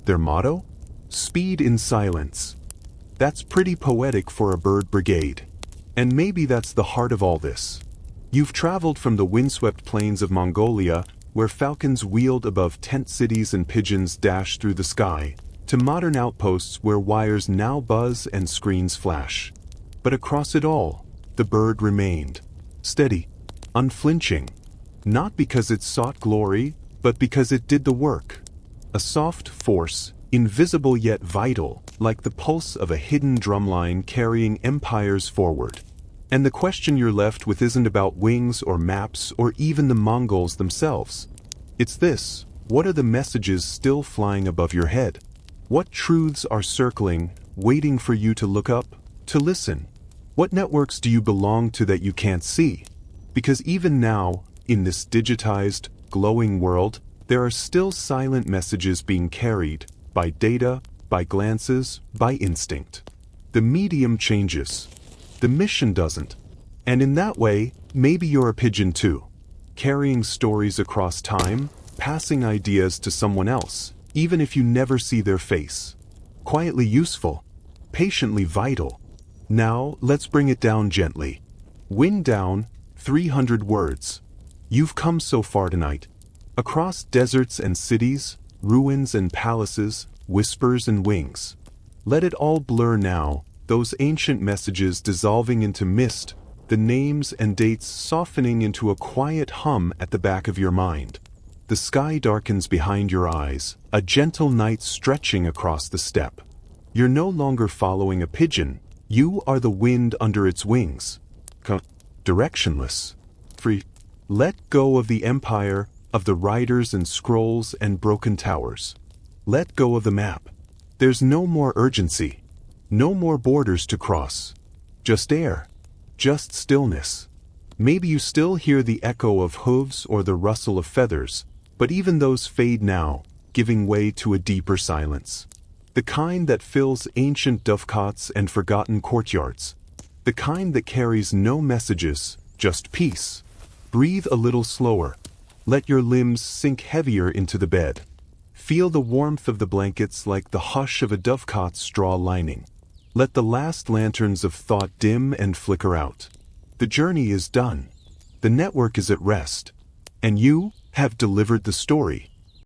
Speaker 1: Their motto? Speed in silence. That's pretty poetic for a bird brigade. And maybe that's the heart of all this. You've traveled from the windswept plains of Mongolia, where falcons wheeled above tent cities and pigeons dashed through the sky, to modern outposts where wires now buzz and screens flash. But across it all, the bird remained, steady, unflinching, not because it sought glory, but because it did the work. A soft force, invisible yet vital, like the pulse of a hidden drumline carrying empires forward. And the question you're left with isn't about wings or maps or even the Mongols themselves. It's this: what are the messages still flying above your head? What truths are circling, waiting for you to look up, to listen? What networks do you belong to that you can't see? Because even now, in this digitized, glowing world, there are still silent messages being carried, by data, by glances, by instinct. The medium changes. The mission doesn't. And in that way, maybe you're a pigeon too. Carrying stories across time, passing ideas to someone else, even if you never see their face. Quietly useful, patiently vital. Now, let's bring it down gently. Wind down, 300 words. You've come so far tonight. Across deserts and cities, ruins and palaces, whispers and wings. Let it all blur now, those ancient messages dissolving into mist, the names and dates softening into a quiet hum at the back of your mind. The sky darkens behind your eyes, a gentle night stretching across the steppe. You're no longer following a pigeon. You are the wind under its wings. Directionless. Free. Let go of the empire, of the riders and scrolls and broken towers. Let go of the map. There's no more urgency. No more borders to cross. Just air. Just stillness. Maybe you still hear the echo of hooves or the rustle of feathers, but even those fade now, giving way to a deeper silence. The kind that fills ancient dovecots and forgotten courtyards. The kind that carries no messages, just peace. Breathe a little slower. Let your limbs sink heavier into the bed. Feel the warmth of the blankets like the hush of a dovecot's straw lining. Let the last lanterns of thought dim and flicker out. The journey is done. The network is at rest. And you have delivered the story.